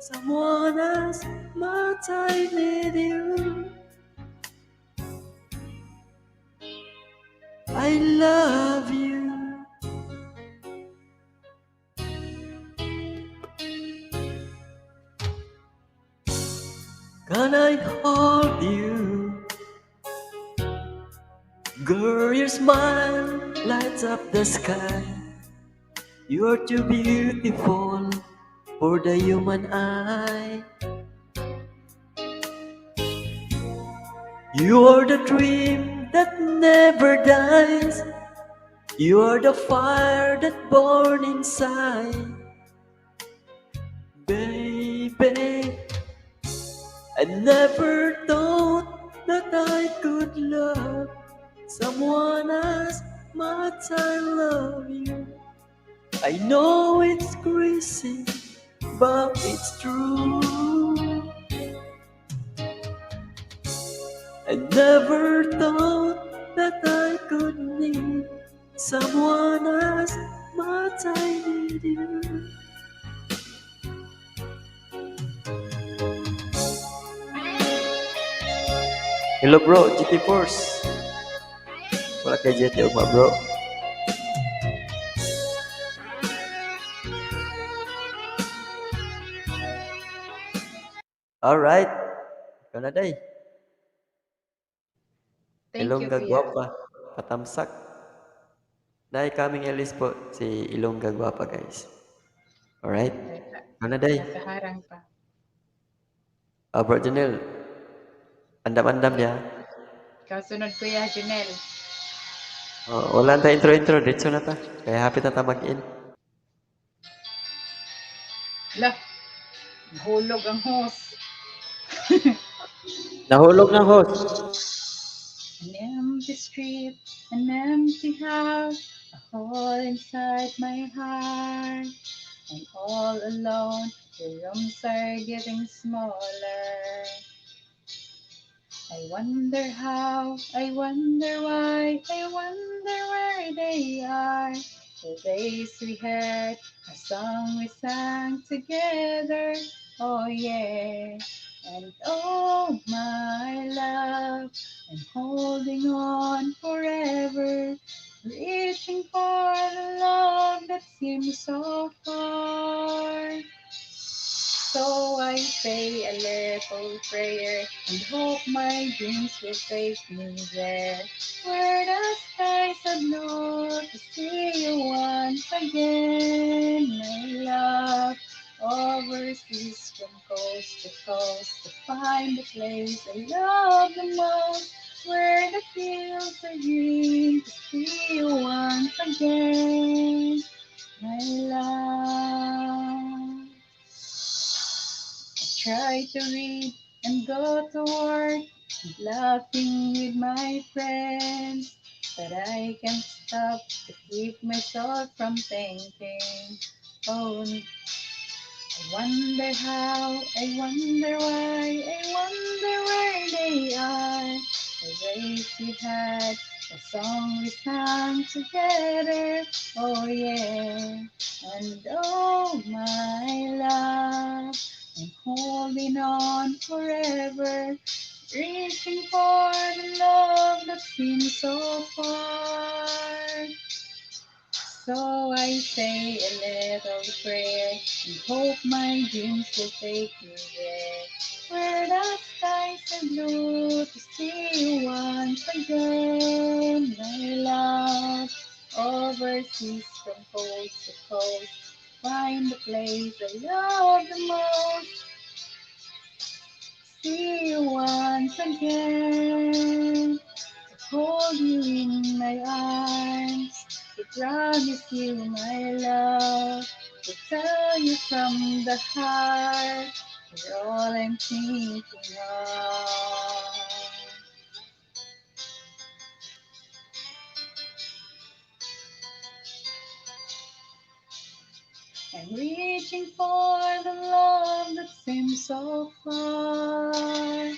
someone as much I need you. I love you. Can I hold you? Girl, your smile lights up the sky. You're too beautiful for the human eye. You are the dream that never dies. You are the fire that burns inside. Baby, I never thought that I could love someone as much I love you. I know it's crazy, but it's true. I never thought that I could need someone as much I need you. Hello bro, GT Force. Wala kay GT Ugma bro. Alright. Ikaw na day. Thank you, Ilongga Kuya. Guapa. Patamsak. Day kaming Elis po. Si Ilongga Guapa guys. Alright. Ikaw na day. Nasa harang pa. Bro Janelle. Andam-andam ya. Ikaw sunod, Kuya Junel. Wala ta intro-intro. Ditso na ta. Kaya happy na ta mag-in. Lah, hulog ang host. Nahulog ng host. An empty street, an empty house, a hole inside my heart. I'm all alone, the rooms are getting smaller. I wonder how, I wonder why, I wonder where they are. The days we had, a song we sang together, oh yeah. And oh my love, I'm holding on forever, reaching for the love that seems so far. So I say a little prayer and hope my dreams will take me there, where the skies are blue to see you once again, my love. Overseas from coast to coast to find the place I love the most, where the fields are green to see you once again, my love. Try to read and go to work, laughing with my friends, but I can't stop to keep myself from thinking, oh, I wonder how, I wonder why, I wonder where they are. The ways we had, the song we sang together. Oh yeah, and oh my love, I'm holding on forever, reaching for the love that seems so far. So I say a little prayer and hope my dreams will take me there, where the skies are blue to see you once again, my love. Overseas from coast to coast, find the place I love the most, see you once again, hold you in my arms, to promise you my love, to tell you from the heart, you're all I'm thinking of. I'm reaching for the love that seems so far.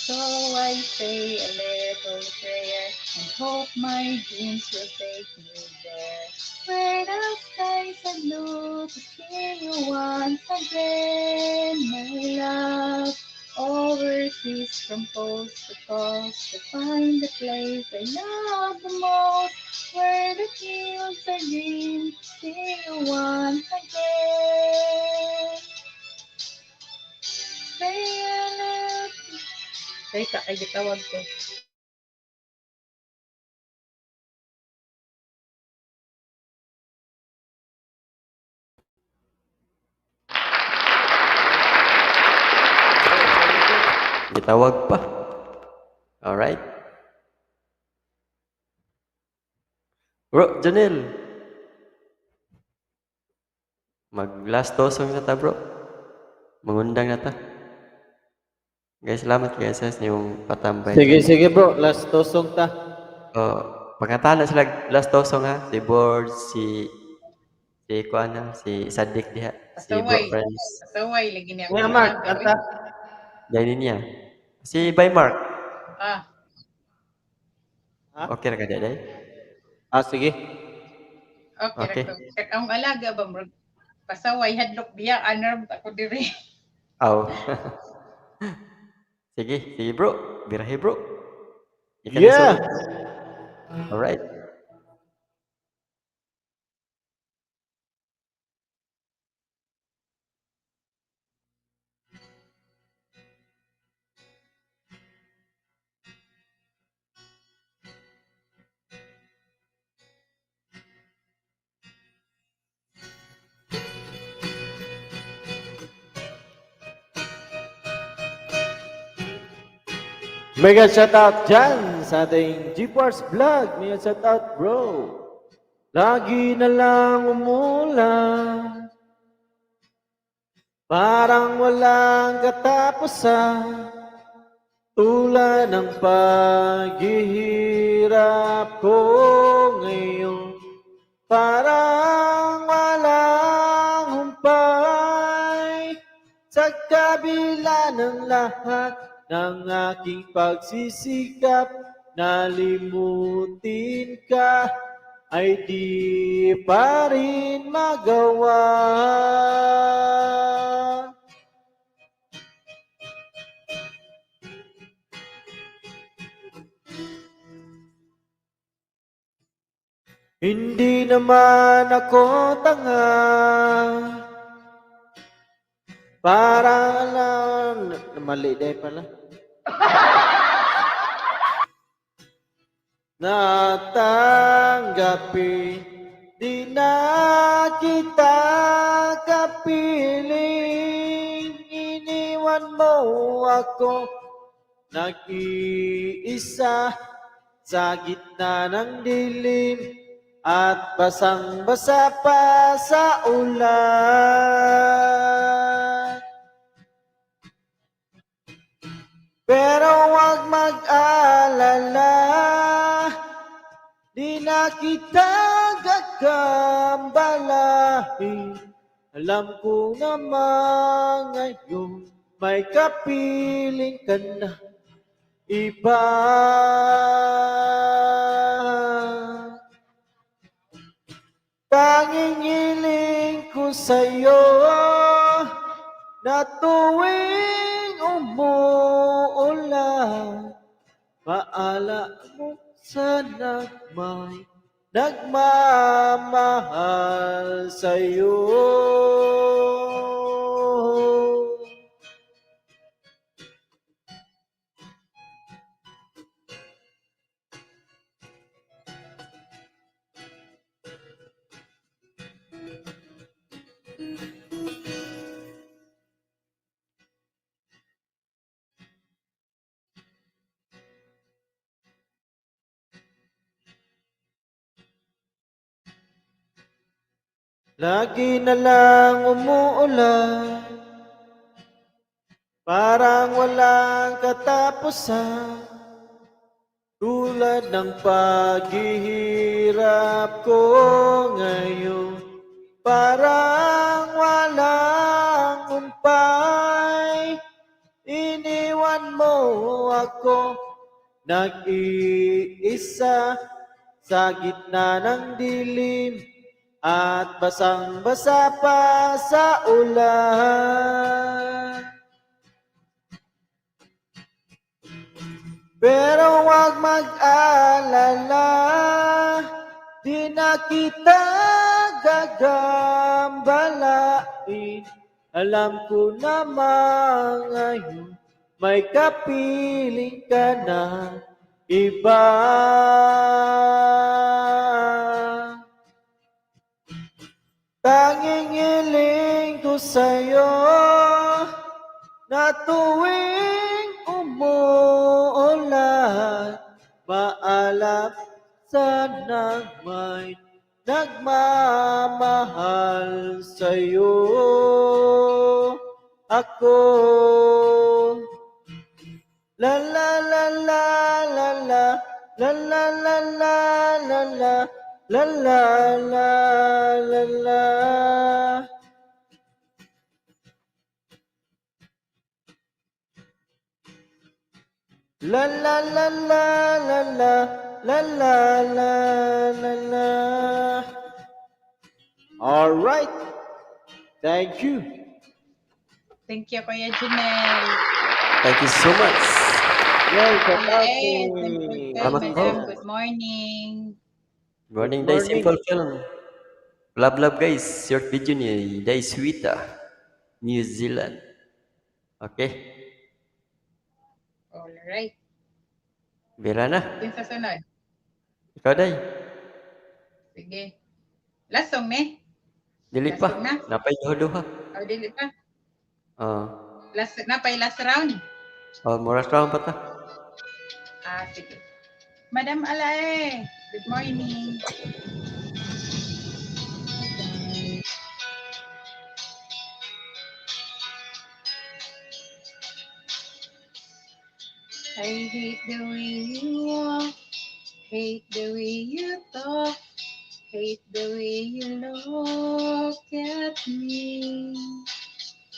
So I say a little prayer and hope my dreams will take me there, where the skies are blue to see you once again, my love. Overseas from coast to coast to find the place I love the most, where the fields are green to see you once again. Say a little. Teka, ay gitawag ko. Gitawag pa. Alright. Bro, Janelle. Mag-last tosong na ta, bro. Mangundang na ta. Guys, salamat guys sa inyong patambay. Sige bro, last tosong ta. Pagkatana sila last tosong ha. Si Board, si Kuan ha, si Sadik diha, si Bro Pasaway. Friends. Pasaway, lagi niya. Nga Mark, kanta. Dahil niya. Si Bay Mark. Ah, Ha? Okay na ka day? Sige. okay. Okay. Ang alaga ba, bro? Pasaway, hadlok biya, anerb ako diri. Aw. Sige bro. Birahe bro. Ika na Yeah. sulod. Alright. Mega shoutout dyan sa ating G-Force Vlog. Mega shoutout bro. Lagi na lang umulan, parang walang katapusan, tulad ng paghihirap ko ngayon. Parang walang humpay sa kabila ng lahat ng aking pagsisikap, nalimutin ka ay di pa rin magawa. Hindi naman ako tanga, parang mali day pala. Natanggapin, di na kita kapiling, iniwan mo ako nag-iisa sa gitna ng dilim at basang-basa pa sa ulan. Pero huwag mag-alala, di na kita gagambalahin. Alam ko naman ngayon may kapiling ka na iba. Tanging hiling ko sa'yo na tuwing umuulan, maala mo sana'y may nagmamahal sa'yo. Lagi na lang umuulan, parang walang katapusan. Tulad ng paghihirap ko ngayon, parang walang kumpay. Iniwan mo ako, nag-iisa sa gitna ng dilim, at basang-basa pa sa ulan. Pero huwag mag-alala, di na kita gagambalain. Alam ko naman ngayon may kapiling ka na iba. Tanging hiling ko sa'yo na tuwing umuulan, maalam sana'y may nagmamahal sa'yo. Ako la la la la la la la la la la la la la la la la la. La la la la la la la la la la la. All right. Thank you. Thank you, Kuya Junel. Thank you so much. Yay, Yes, Salamat po. madam. Good morning. Morning, Good day morning. simple film. Love guys, short video ni day Swita, New Zealand. Okay, Alright. bira na. Yung sa sunod. Ikaw day, Sige. Last song, ne? dili Last pa. song na? Napay duha-duha. O, dili pa. Oh, Last round. mura round pa ta. Sige. Madam Alae, good morning. I hate the way you walk, hate the way you talk, hate the way you look at me.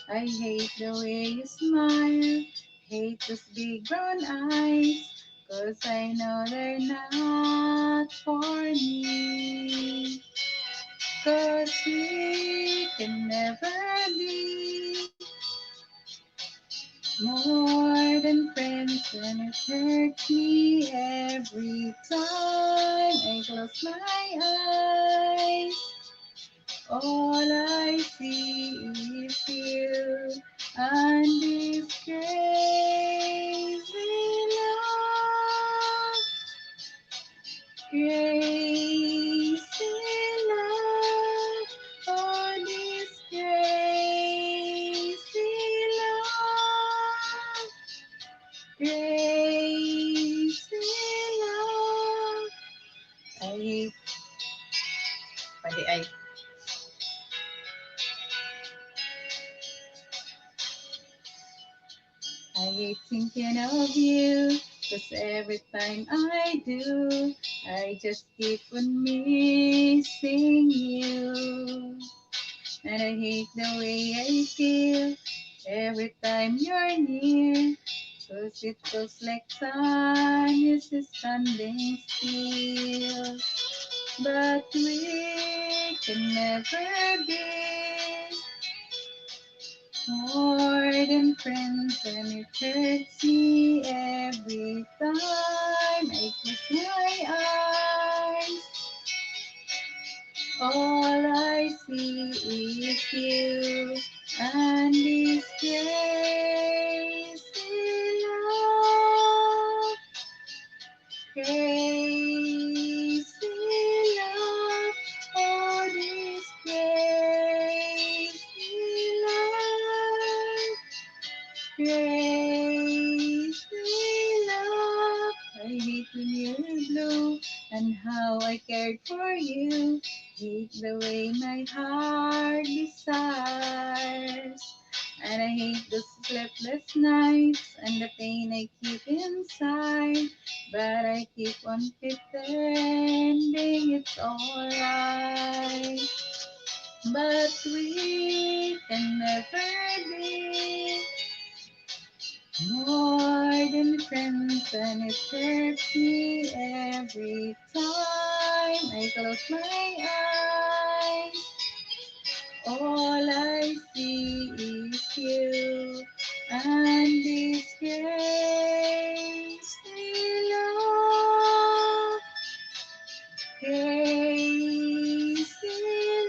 I hate the way you smile, hate those big brown eyes, 'cause I know they're not for me. 'Cause we can never be more than friends, and it hurts me every time I close my eyes. All I see is you and this crazy love, crazy love, oh this crazy love, crazy love. Ay, pwede ay. I hate thinking of you, 'cause every time I do, I just keep on missing you. And I hate the way I feel every time you're near. 'Cause it feels like time is standing still. But we can never be more than friends, and it hurts me every time I close my eyes. All I see is you and this crazy love, crazy love, oh this crazy love, crazy love. I hate when you're blue and how I cared for you. Hate the way my heart desires. And I hate the sleepless nights and the pain I keep inside. But I keep on pretending it's alright. But we can never be more than friends, and it hurts me every time I close my eyes. All I see is you and this crazy love, crazy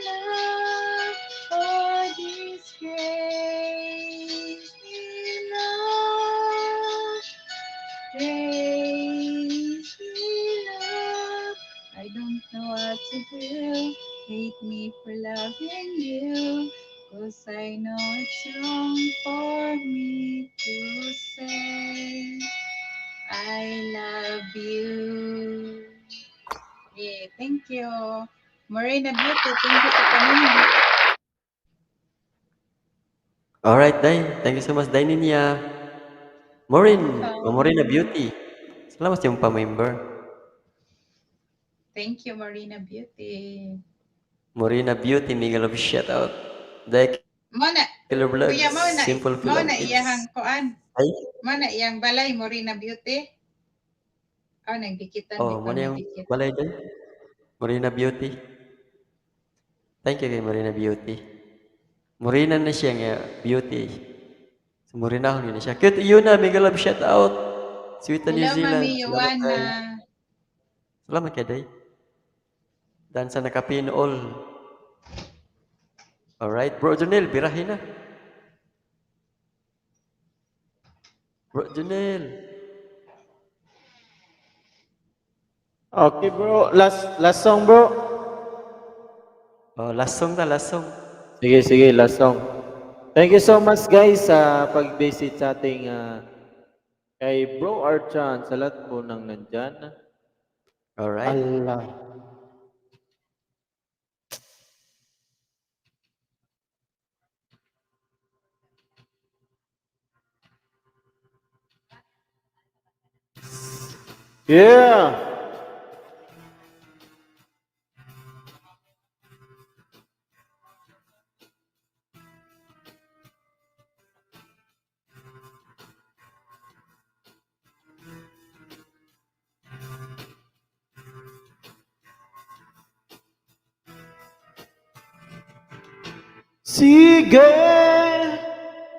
love, oh this crazy love, crazy love. I don't know what to do. Hate me for loving you. 'Cause I know it's wrong for me to say I love you. Yeah, thank you. Morena Beauty, thank you sa kanina. Alright, Day. Thank you so much, Day Ninya. Maureen, Morena Welcome. Beauty. Salamat sa iyong pa-member. Thank you, Morena Beauty. Morena Beauty, mega love shoutout. Day Mona, Killer kuya, Vlogs, Simple iyahang Philippines. koan. Ay, Iyang balay, Morena Beauty. Oh, nagdikitan, oh, bitaw muna yung nagdikit. balay Day. Morena Beauty. Thank you kay Morena Beauty. Morena na siya nga, Beauty. So, Morena ako na siya. Cute, yun na, mega love shoutout. Sweet na New Hello, Zealand. Mami Salamat Joanna. kay. Salamat kay Day. Dan sa nakapinool. Alright, Bro Jonel, birahin na. Bro Jonel. Okay, bro. Last song, bro. Oh, last song na, last song. Sige, last song. Thank you so much, guys, sa pag-visit sa ating kay Bro Archan sa lahat po ng nandyan. Alright. Allah. Yeah. Sige,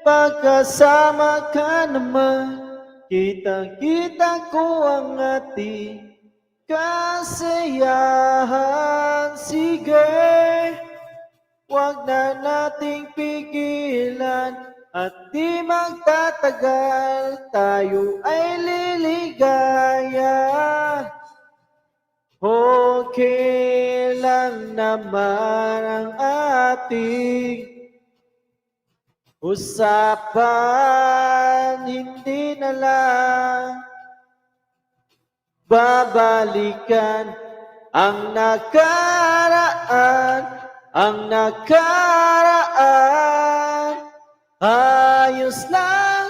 pagkasama ka naman, kitang-kita ko ang ating kasiyahan. Sige, wag na nating pigilan at di magtatagal, tayo ay liligaya. Okay lang naman ang ating usapan, hindi na lang babalikan ang nakaraan. Ayos lang,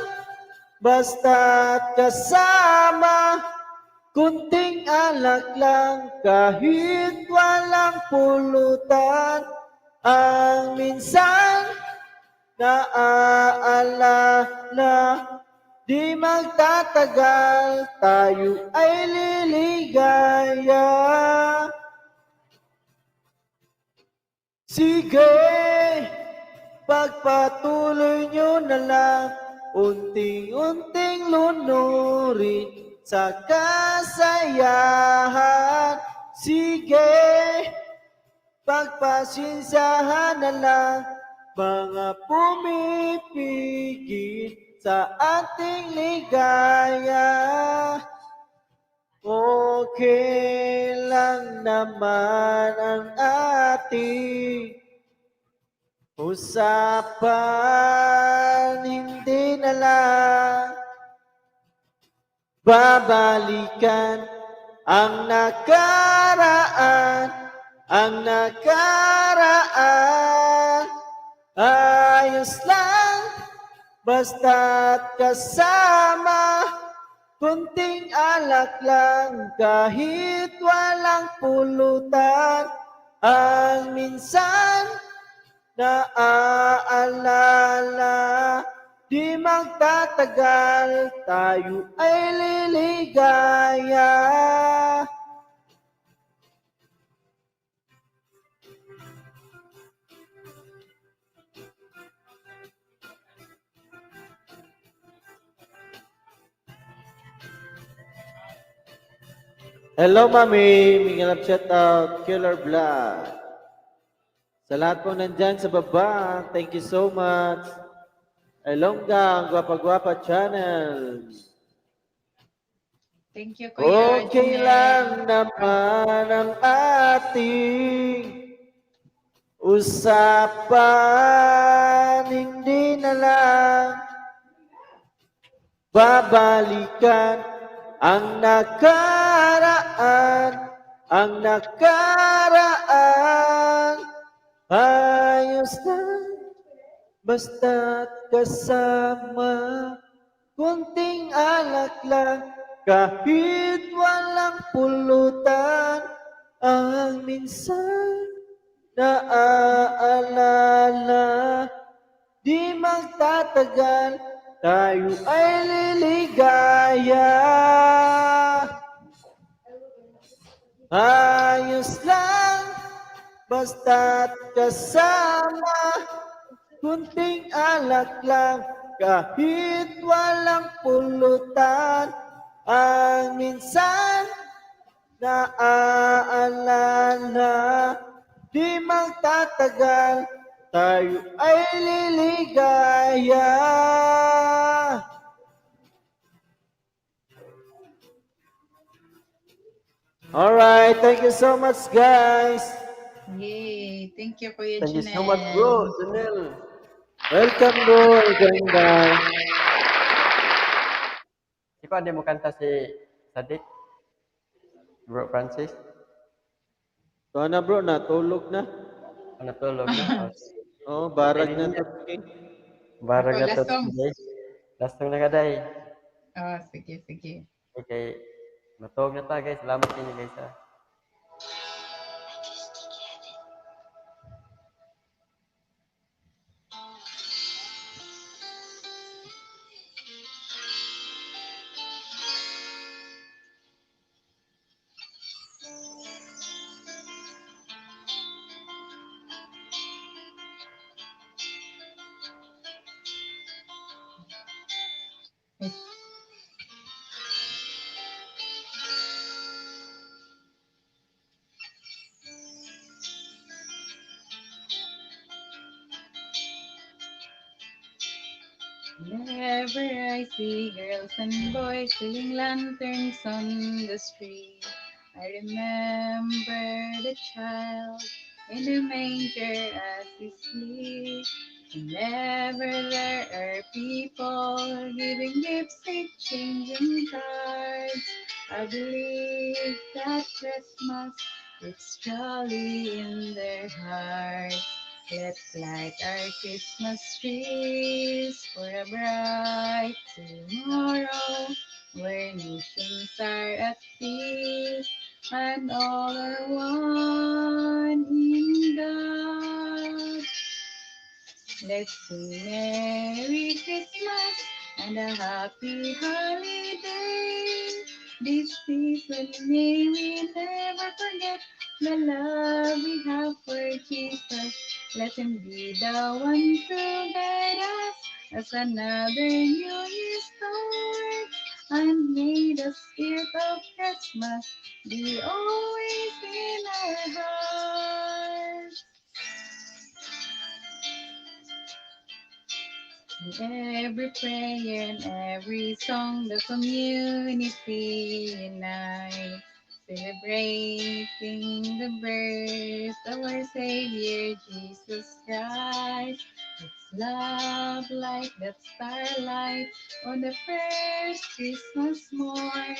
basta't kasama, kunting alak lang kahit walang pulutan. ang minsan naaalala. Di magtatagal, tayo ay liligaya. Sige, pagpatuloy nyo na lang, unting-unting lunurin sa kasayahan. Sige, pagpasensyahan na lang, mga pumipigil sa ating ligaya. Okay lang naman ang ating usapan, hindi na lang babalikan ang nakaraan, ang nakaraan. Ayos lang, basta't kasama, kunting alak lang, kahit walang pulutan. Ang minsan naaalala, di magtatagal, tayo ay liligaya. Hello, Mami. Mingalap shout out, Killer Blood. Sa lahat po nandyan sa baba, thank you so much. Elonggang Gwapa-Gwapa Channel. Thank you, Kuya Okay Junel. lang naman ang ating usapan, hindi na lang babalikan ang nakaraan, ang nakaraan. Ayos lang, basta't kasama, kunting alak lang, kahit walang pulutan. Ang minsan naaalala, di magtatagal, tayo ay liligaya. Ayos lang, basta't kasama, kunting alak lang, kahit walang pulutan. Ang minsan naaalala, di magtatagal, tayo ay liligaya. Alright, thank you so much, guys. Yay! Thank you, Kuya Thank you Junel. so much, bro. Junel. Welcome, bro. Ganda. Si Kuan, di mo kanta si Sadik? Bro Francis? So na, bro, natulog na. Natulog na. Oh, barag na to. Barag na to. Lastong. Lastong na kaday. Oh, sige, sige. Okay. Matulog na ta, guys. Salamat kinyo, guys. Whenever I see girls and boys filling lanterns on the street, I remember the child in the manger as he sleeps. Whenever there are people giving gifts, exchanging cards, I believe that Christmas is jolly in their hearts. Let's light our Christmas trees for a bright tomorrow, where nations are at peace and all are one in God. Let's sing Merry Christmas and a Happy Holiday. This season may we never forget the love we have for Jesus. Let him be the one to guide us as another New Year start. And may the spirit of Christmas be always in our hearts. In every prayer and every song, the community unites, celebrating the birth of our Savior Jesus Christ. It's love like that starlight on the first Christmas morn.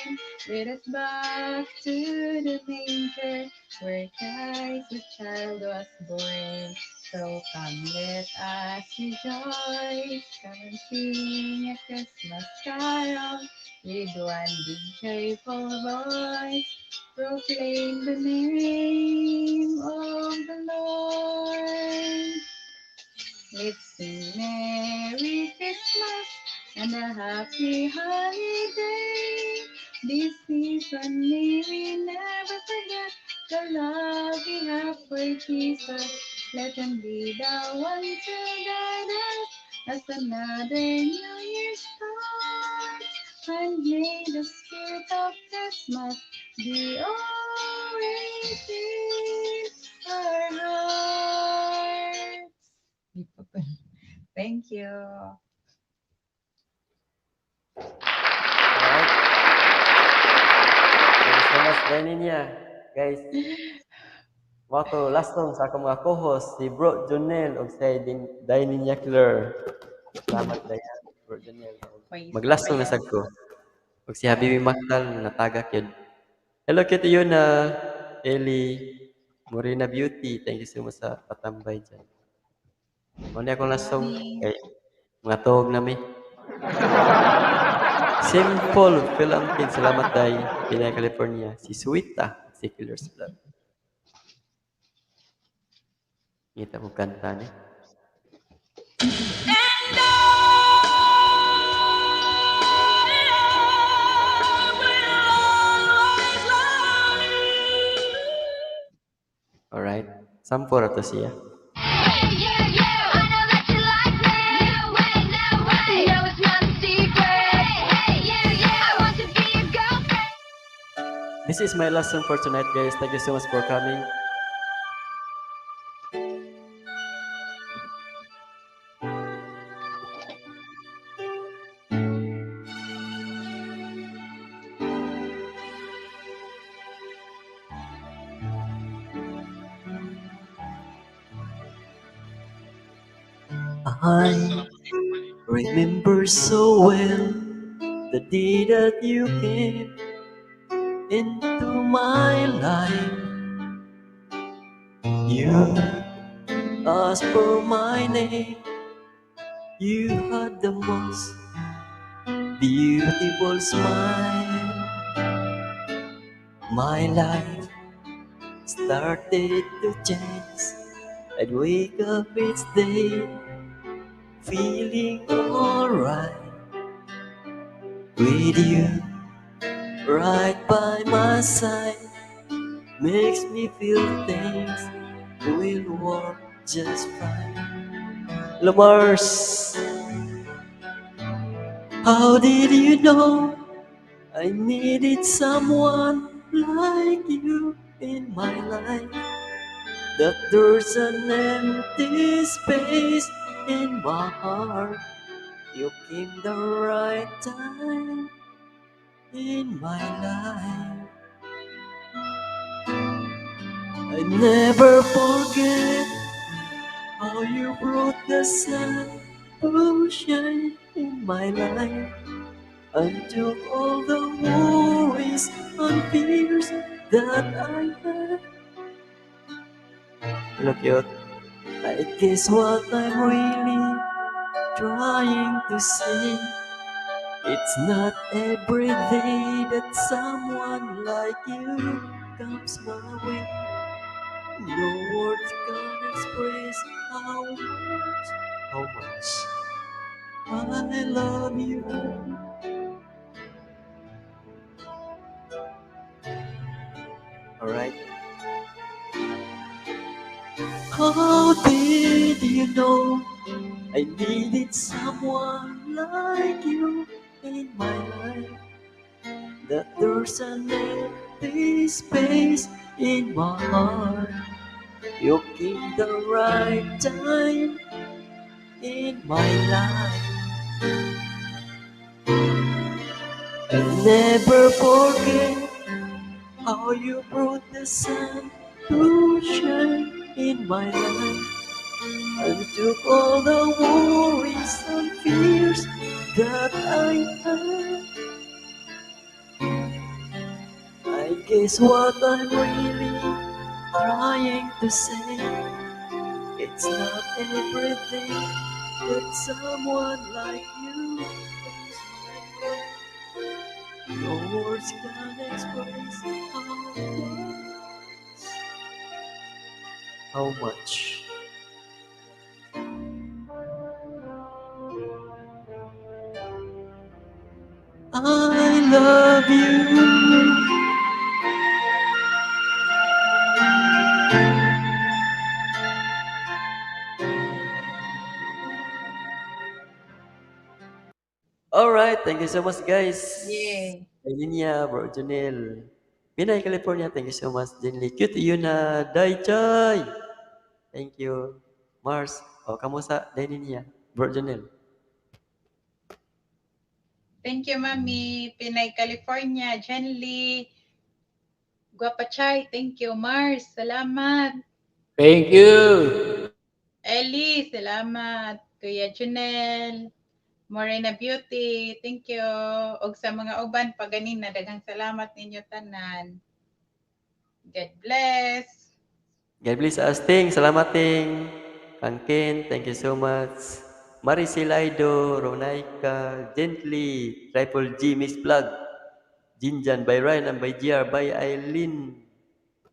Lead us back to the manger where Christ the child was born. So come, let us rejoice, come and sing a Christmas carol with one big joyful voice. Proclaim the name of the Lord. Let's sing Merry Christmas and a Happy Holiday. This season may we never forget the love we have for Jesus. Let him be the one to guide us as another New Year starts. And may the spirit of Christmas be always in our hearts. Thank you. Alright. Thank you so much, Daininya. Guys, mo to last song sa akong mga co-host, si Bro Jonel ug si Daininya Killer. Salamat dayan, Bro Jonel. Mag-last song na sad ko. Ug si Habibi Maktal natagak yun. Hello kay to yun na Ellie Morena Beauty. Thank you so much sa patambay dyan. Muna akong last song. Kay mga tuog na mi. Simple Film King. Salamat day. Pinay California. Si Sweeta. Si Killer's Blood. Kita ko kanta ni. Alright. Sampur to siya. This is my last song for tonight, guys. Thank you so much for coming. I remember so well the day that you came into my life. You asked for my name. You had the most beautiful smile. My life started to change. I'd wake up each day feeling alright with you right by my side. Makes me feel things will work just fine. Lamars, how did you know I needed someone like you in my life? That there's an empty space in my heart. You came the right time in my life. I never forget how you brought the sun to shine in my life and took all the worries and fears that I had. Look cute. I guess what I'm really trying to say, it's not every day that someone like you comes my way. No words can express how how much I love you. Alright. How did you know I needed someone like you in my life? That there's an empty space in my heart. You came the right time in my life. I'll never forget how you brought the sun to shine in my life and took all the worries and fears that I had. I guess what I'm really trying to say, it's not everything that someone like you does. No words can express how much I love you. Alright, thank you so much guys. Yay. Ayunya, Bro Junel. Pinay, California, thank you so much. Jinli, cute yun na. Dai Chay. Thank you. Mars, kamusta? Dai niya. Bro Junel. Thank you, Mami. Pinay, California. Jen Lee. Guapachay. Thank you, Mars. Salamat. Thank you. Ellie. Salamat. Kuya Junel. Morena Beauty. Thank you. Og sa mga uban pa ganina, daghang salamat ninyo tanan. God bless. God bless us, Ting. Salamat, Ting. Kang Ken, thank you so much. Maricel Aido, Ronaika, Gently, Triple G, Miss Plug, Jinjan by Ryan and by GR by Eileen.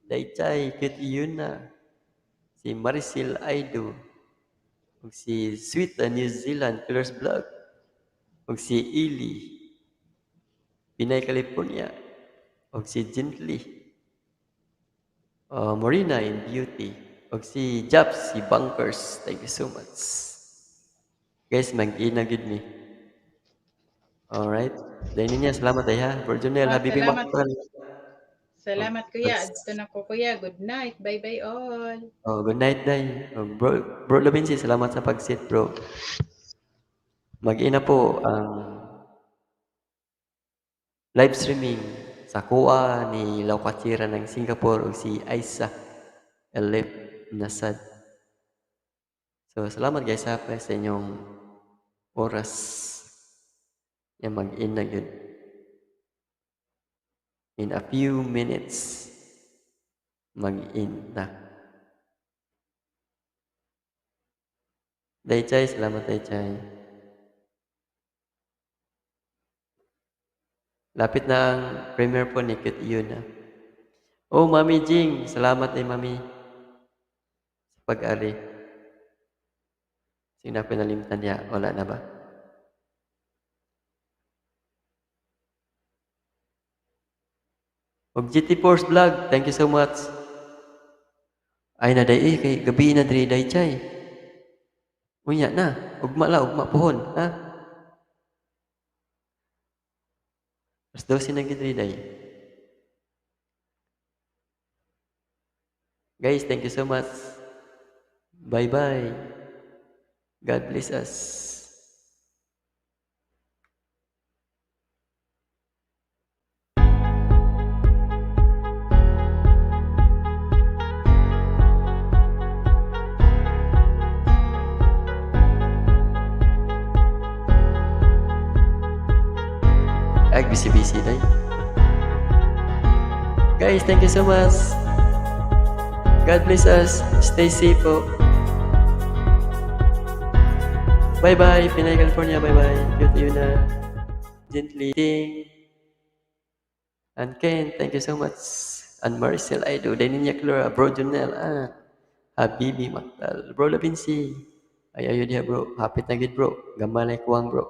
Daychay, cute yun na. Si Maricel Aido. Ug si Sweet New Zealand, Colors Vlog. Ug si Ili, Pinay, California. Ug si Gently. Morena in Beauty. Ug si Japs, si Bunkers. Thank you so much. Guys, mag-ina good me. Alright. Dahil niya, salamat ay ha. Bro Junel, Habibi Salamat. Maktal. Salamat kuya. Adto na ko kuya. Good night. Bye-bye all. Good night, Day. Bro Lovinci, salamat sa pag-sit, bro. Mag-ina po ang live streaming sa kuha ni Laukatira ng Singapore o si Aisa Elif Nasad. So, salamat guys ha sa inyong oras. Yan mag-in na yun. In a few minutes, mag-in na. Daychay, salamat Daychay. Lapit na ang premiere po ni Kit yun na. Oh, Mami Jing, salamat ay Mami sa pag-ari. Sino na pinalimtan niya? Wala na ba? Og GT Force Vlog, thank you so much. Ay na day kay gabi na diri day chay. Unya na, ugma pohon, ha? Mas 12 na gid diri day. Guys, thank you so much. Bye-bye. God bless us. Ay, busy-busy day. Guys, thank you so much. God bless us. Stay safe po. Bye-bye, Pinay, California. Bye-bye. Cute you na. Gently. Ting. And Ken, thank you so much. And Maricel Aido. Deninia Clara. Bro Junel. Habibi Maktal. Bro Labinsi. Ay ayo diha bro, hapit na gid bro. Gamay na kuwang bro.